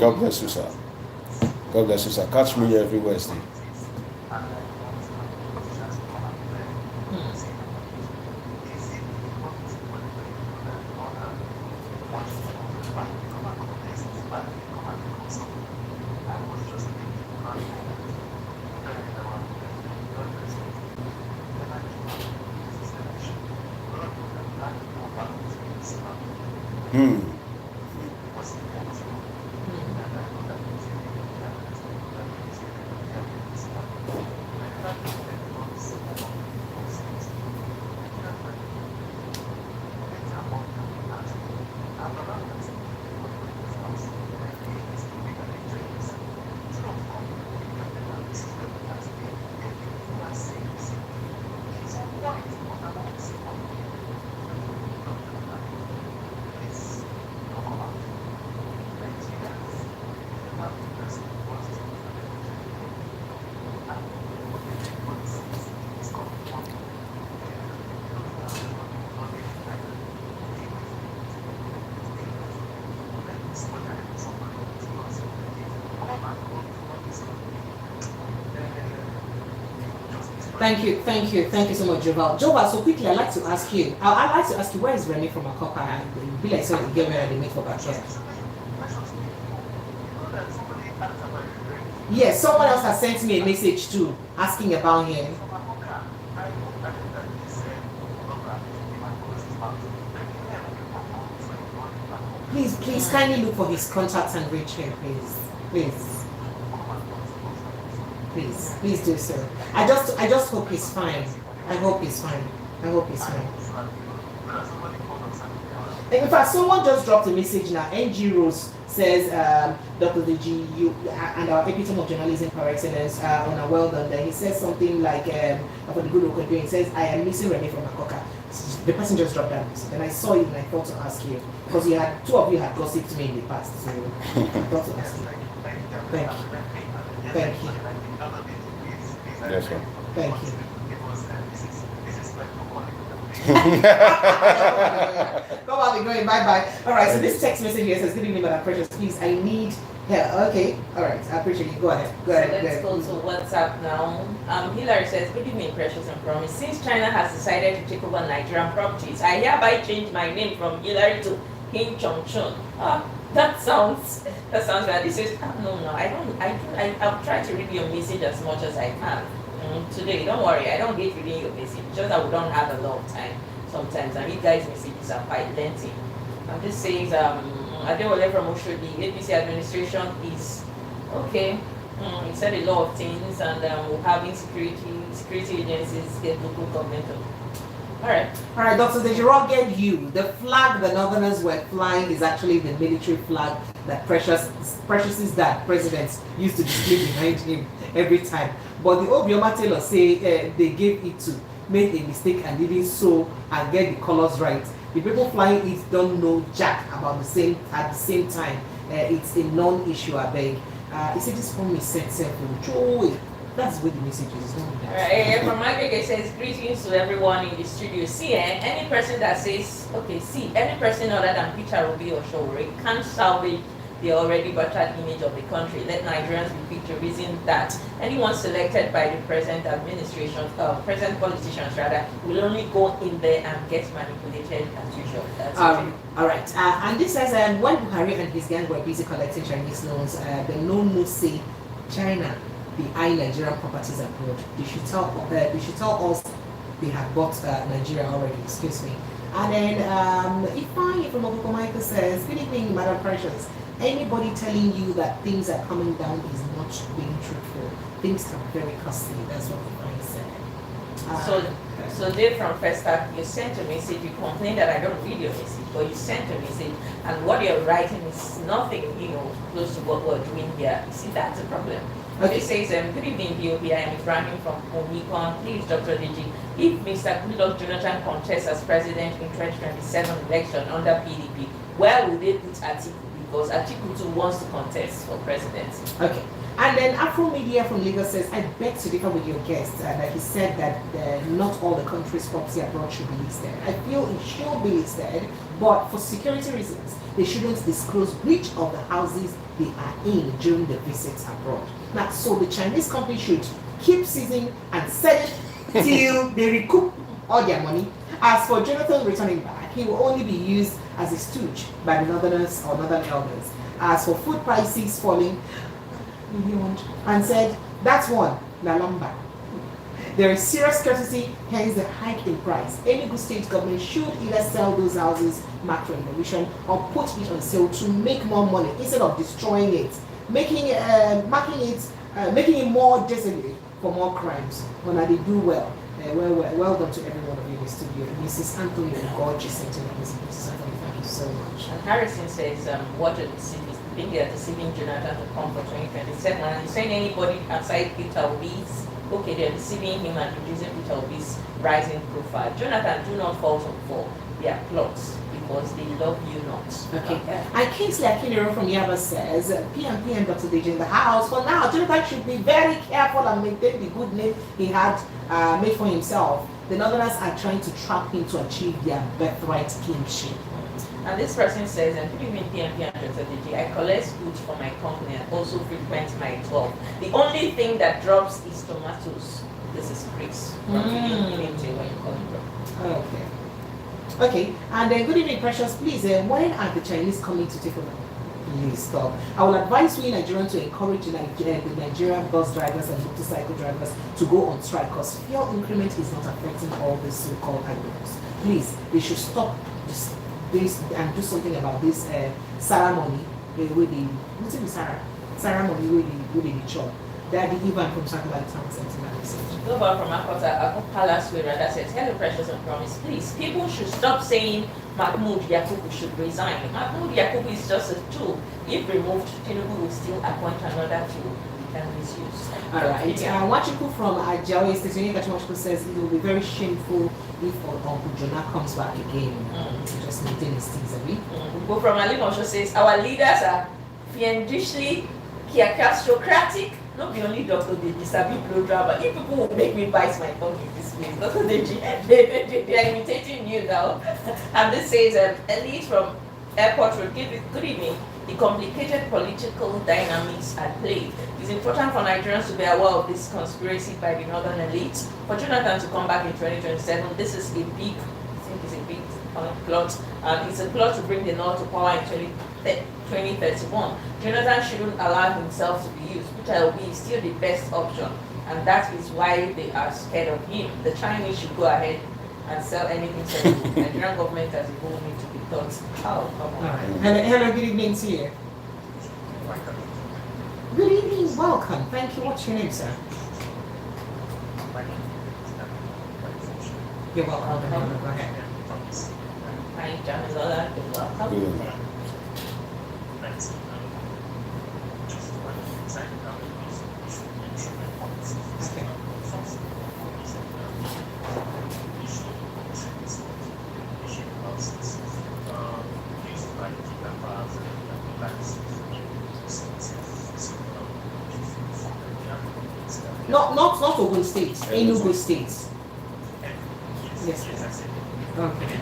God bless you, sir. God bless you, sir. Catch me every Wednesday. Thank you so much, Joval. Joval, so quickly, I'd like to ask you, where is Remy from Akopa? And be like, so you get where they make for backyard. Yes, someone else has sent me a message too, asking about him. Please kindly look for his contacts and reach him, please do so. I just hope he's fine. I hope he's fine. I hope he's fine. In fact, someone just dropped a message now. NG Rose says, Dr. Deji, you and our epitome of journalism par excellence on a well done. Then he says something like, for the good work we're doing, he says, I am missing Rene from Makoka. The person just dropped that message. And I saw it and I thought to ask you, because you had two of you had gossiped to me in the past. So I thought to ask you. Thank you. Thank you. Yes, sir. Thank you. Come on, we're going. Bye bye. All right. So this text message here says, "Good evening, Madam Precious. Please, I need help." Okay. All right. I appreciate you. Go ahead. Go ahead. Let's go to WhatsApp now. Hillary says, "Good evening, Precious and Promise. Since China has decided to take over Nigerian properties, I hereby change my name from Hillary to Kim Zhongshan." That sounds bad. This is no. I'll try to read your message as much as I can. Today, don't worry, I don't get reading your message, just that we don't have a lot of time sometimes, and you guys' messages are quite lengthy. This says, Adewale from Osho, the APC administration is okay. It said a lot of things, and we're having security agencies get local government. All right, Dr. Dejiro, get you. The flag the Northerners were flying is actually the military flag that Precious's dad, presidents, used to display behind him every time. But the Obioma Taylor say they gave it to, made a mistake and didn't sew and get the colors right. The people flying it don't know jack about at the same time. It's a non-issue, I beg. He said this form is sent Joey. That's what the message is. Right, from Margaret, it says, "Greetings to everyone in the studio. See, any person that says, any person other than Peter Obi or Showore can't salvage the already battered image of the country. Let Nigerians be quick to reason that anyone selected by the present administration, present politicians rather, will only go in there and get manipulated as usual." That's all right. And this says, when Buhari and his gang were busy collecting Chinese loans, the no say China behind Nigerian properties abroad. They should tell us they have bought Nigeria already. Excuse me. And then Ifeanyi from Oguko Michael says, "Good evening, Madam Precious. Anybody telling you that things are coming down is not being truthful. Things are very costly." That's what Ifeanyi said. So Dave from Festac, you sent a message. You complained that I don't read your message, but you sent a message, and what you're writing is nothing, close to what we're doing here. You see, that's a problem. Okay, it says, "Good evening, VOP. I am Ibrahim from Omikon. Please, Dr. Deji, if Mr. Goodluck Jonathan contests as president in 2027 election under PDP, where will they put Atiku? Because Atiku too wants to contest for president." Okay. And then Afro Media from Lagos says, "I beg to differ with your guest that he said that not all the country's property abroad should be listed. I feel it should be listed, but for security reasons, they shouldn't disclose which of the houses they are in during the visits abroad. Now, so the Chinese company should keep seizing and sell it till they recoup all their money. As for Jonathan returning back, he will only be used as a stooge by the Northerners or Northern elders. As for food prices falling, and said, that's one, Nalamba. There is serious scarcity, hence the hike in price. Any good state government should either sell those houses marked for demolition or put it on sale to make more money instead of destroying it, making it more desolate for more crimes. When they do well. Well done to every one of you in the studio. Mrs. Anthony, gorgeous sentiment. Mrs. Anthony, thank you so much. And Harrison says, what are the cities? I think they are deceiving Jonathan to come for 2027. And he's saying anybody outside Peter Obi's, okay, they're deceiving him and reducing Peter Obi's rising profile. Jonathan, do not fall for their plots because they love you not. Okay. And Kingsley Akinero from Yaba says, PM Dr. Deji in the house. For now, Jonathan should be very careful and maintain the good name he had made for himself. The Northerners are trying to trap him to achieve their birthright kingship. And this person says, and good evening, PM Dr. Deji, I collect goods for my company and also frequent my 12. The only thing that drops is tomatoes. This is Chris from where you coming from. Okay, and then good evening, Precious. Please, when are the Chinese coming to take over? Please stop. I will advise we Nigerians to encourage the Nigerian bus drivers and motorcycle drivers to go on strike because fuel increment is not affecting all the so-called animals. Please, they should stop this and do something about this ceremony with the ceremony with the chop. Daddy Ivan from Sakala Town sent in that message. Global from Akota, Abu Palace rather says, hello, precious and promise. Please, people should stop saying Mahmoud Yakubu should resign. Mahmoud Yakubu is just a tool. If removed, Tinubu will still appoint another tool he can misuse. Alright. Wachiku from Ajawi Station Wachiku says it will be very shameful if Uncle Jonah comes back again. To just maintain his things a bit. Go from Alim also says, our leaders are fiendishly castrocratic. Not the only doctor, they disabi blow driver. If people will make me bite my tongue in this place, Dr. Deji, they are imitating you now. And this says, elite from Airport Road, good evening. The complicated political dynamics at play. It's important for Nigerians to be aware of this conspiracy by the northern elite. For Jonathan to come back in 2027, this is a big, I think it's a big plot. It's a plot to bring the North to power in 2031. Jonathan shouldn't allow himself to be used. Peter Obi is still the best option, and that is why they are scared of him. The Chinese should go ahead and sell anything sellable. The Nigerian government as a whole need to be taught how. Come on. Hello, good evening to you. Good evening, welcome. Thank you. What's your name, sir? You're welcome. Go ahead. Hi, John Lola. You're welcome. Not Ogun State, Enugu State. Yes. Okay.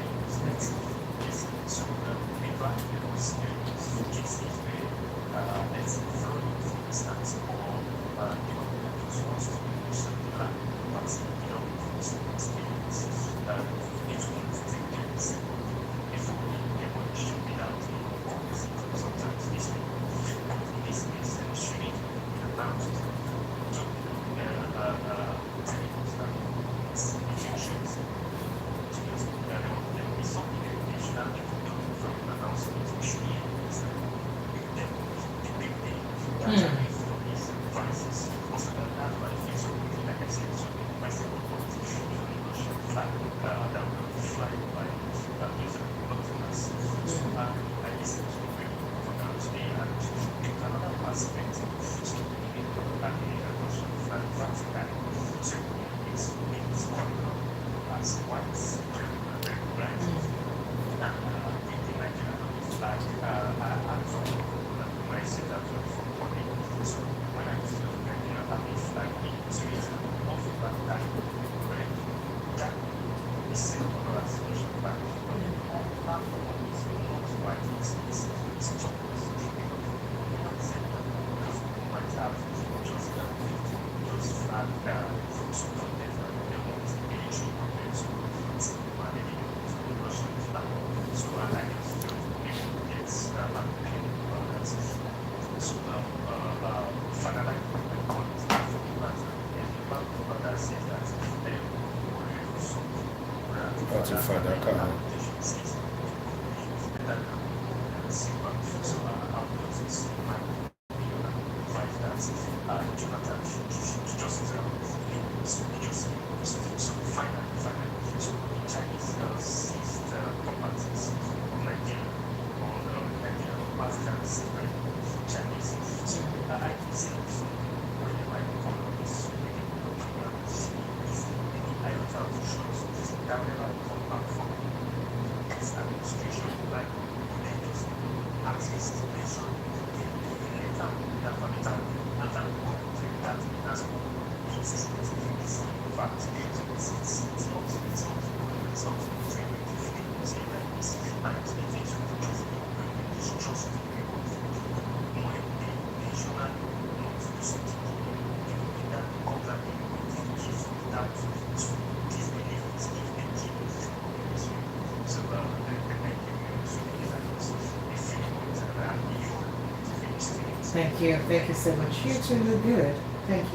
Thank you so much. You two look good. Thank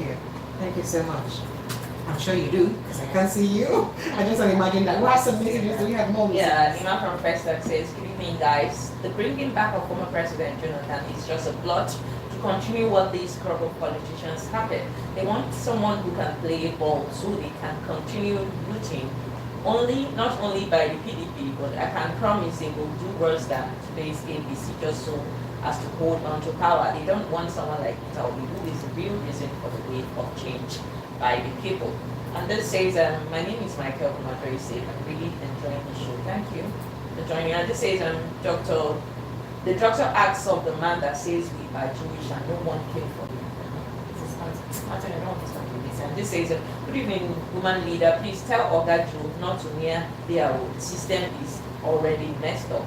you so much. I'm sure you do, because I can't see you. I just don't imagine that. We have some messages, do we have more messages? Yeah, Nima from Festac says, good evening guys. The bringing back of former President Jonathan is just a plot to continue what these crop of politicians started. They want someone who can play ball so they can continue looting not only by the PDP, but I can promise they will do worse than today's ABC just so as to hold on to power. They don't want someone like Peter Obi, who is the real reason for the wave of change by the people. And this says, my name is Michael Kumatraisi. I'm really enjoying the show. Thank you for joining. And this says, the doctor asks of the man that says we are Jewish and no one came for him. And this says, good evening, woman leader. Please tell Oga Joe not to near their system is already messed up.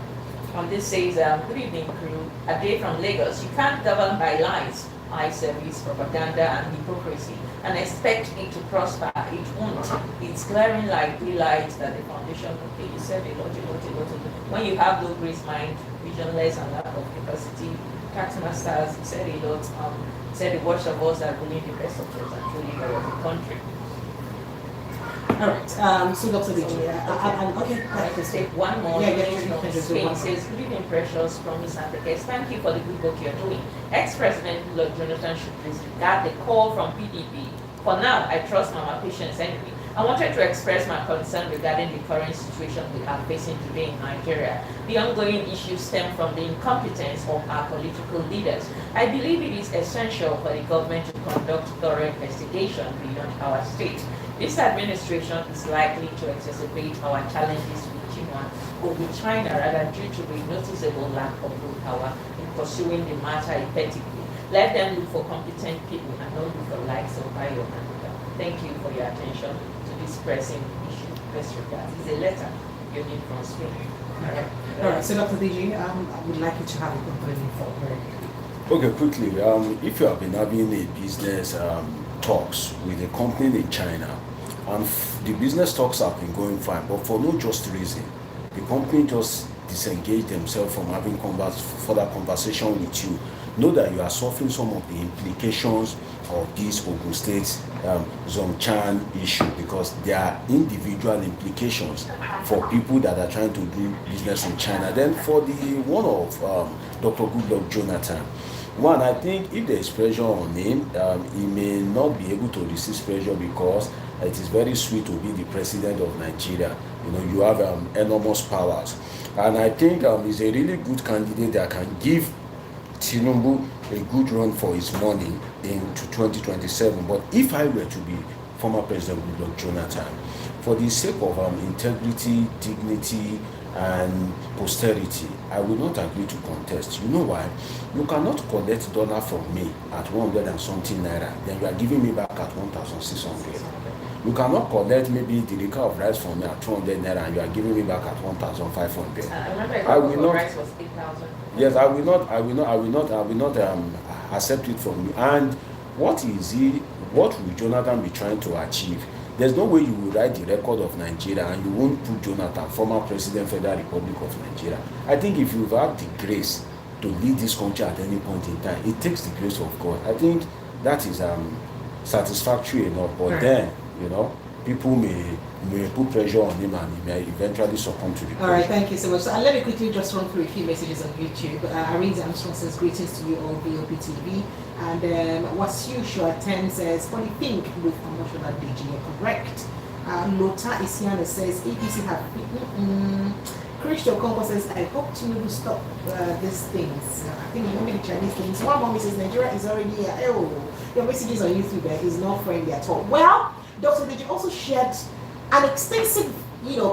And this says, good evening, crew. A day from Lagos. You can't govern by lies, eye service, propaganda, and hypocrisy, and expect it to prosper. It won't. It's glaring like daylight that the foundation. Okay, you said a lot. When you have low grace mind, visionless, and lack of capacity, tax masters, you said a lot. Said the worst of us are bullying the rest of us and truly the country. All right. So Dr. Deji, okay. I can take one more. Spain says, good evening, precious promise Africans. Thank you for the good work you're doing. Ex-President Goodluck Jonathan should disregard the call from PDP. For now, I trust Mama Patience anyway. I wanted to express my concern regarding the current situation we are facing today in Nigeria. The ongoing issues stem from the incompetence of our political leaders. I believe it is essential for the government to conduct thorough investigation beyond our state. This administration is likely to exacerbate our challenges with China rather due to a noticeable lack of willpower in pursuing the matter effectively. Let them look for competent people and not look for likes of Bayo and Thank you for your attention to this pressing issue. Best regards. It's a letter you need from Spain. All right. So Dr. DG, I would like you to have a concluding thought very quickly. Okay, quickly. If you have been having a business talks with a company in China, and the business talks have been going fine, but for no just reason, the company just disengaged themselves from having further conversation with you. Know that you are suffering some of the implications of this Ogun State Zhongshan issue, because there are individual implications for people that are trying to do business in China. Then for the one of Dr. Goodluck Jonathan, one, I think if there is pressure on him, he may not be able to resist pressure because it is very sweet to be the president of Nigeria. You know, you have enormous powers. And I think he's a really good candidate that can give Tinubu a good run for his money into 2027. But if I were to be former President Goodluck Jonathan, for the sake of integrity, dignity, and posterity, I will not agree to contest. You know why? You cannot collect dollar from me at 100 and something naira, then you are giving me back at 1,600. You cannot collect maybe the liquor of rice from me at 200 naira and you are giving me back at 1,500. I will not. Rice was 8,000. Yes, I will not accept it from you. And what will Jonathan be trying to achieve? There's no way you will write the record of Nigeria and you won't put Jonathan, former President, Federal Republic of Nigeria. I think if you've had the grace to lead this country at any point in time, it takes the grace of God. I think that is satisfactory enough. But then, you know, people may put pressure on him and he may eventually succumb to the pressure. All right, thank you so much. So let me quickly just run through a few messages on YouTube. Arinze Armstrong says, greetings to you all, VOP TV. And Wasiu Shuaten says, what do you think with Amotola DG? You're correct. Lota Isiana says, APC have... Christian Congo says, I hope to stop these things. I think maybe the Chinese things. One mommy says, Nigeria is already here. Oh, your messages on YouTube is not friendly at all. Well, Dr. Deji also shared an extensive,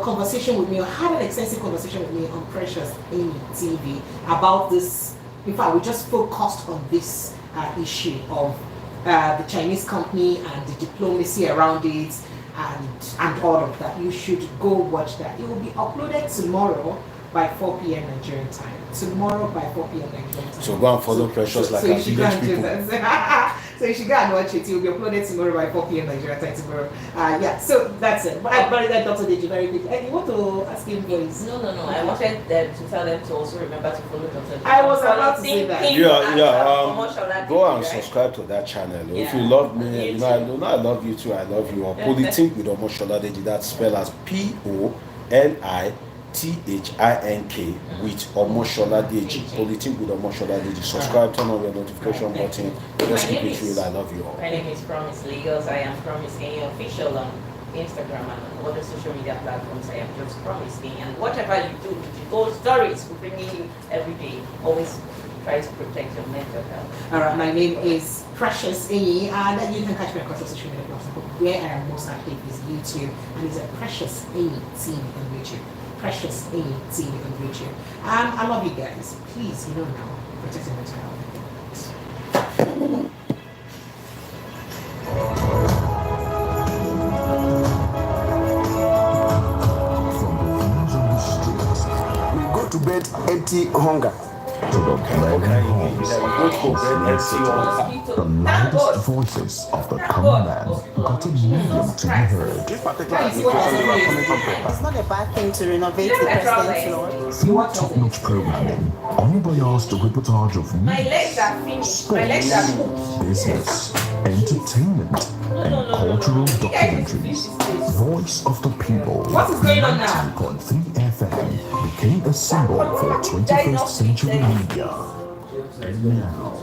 conversation with me, or had an extensive conversation with me on Precious Amy TV about this. In fact, we just focused on this issue of the Chinese company and the diplomacy around it and all of that. You should go watch that. It will be uploaded tomorrow by 4 p.m. Nigerian time. Tomorrow by 4 p.m. Nigerian time. So go and follow Precious like a village people. So you should go and watch it. It will be uploaded tomorrow by 4 p.m. Nigerian time tomorrow. So that's it. But that Dr. Deji very quick. And you want to ask him please? No. I wanted them to tell them to also remember to follow Dr. Deji. I was about to say that. Go and subscribe to that channel. Yeah. If you love me, I love you too. I love you. Politik with Omoshola Deji. That's spelled as POLITIK THINK with Omoshola DG. Politic with Omoshola DG. Subscribe, turn on your notification button. Just keep it real. I love you all. My name is Promise Lagos. I am Promise Kenny official on Instagram and other social media platforms. I am just Promise Kenny. And whatever you do, those stories will bring you every day. Always try to protect your mental health. Alright, my name is Precious Enyi, and you can catch me across social media platforms. Where I am most active is YouTube, and it's a Precious Enyi TV on YouTube. Precious Enyi TV on YouTube. I love you guys. Please, you know now, protect your mental health. To bed empty hunger. To the glaring homes the loudest voices of the common man got a medium to be heard. It's not a bad thing to renovate the president's lawn. Through top-notch programming, unbiased reportage of My legs news, are finished. My legs are cooked. business, entertainment, and cultural documentaries. Voice of the People. What is going on now? 90.3 FM became a symbol for 21st century media. And now,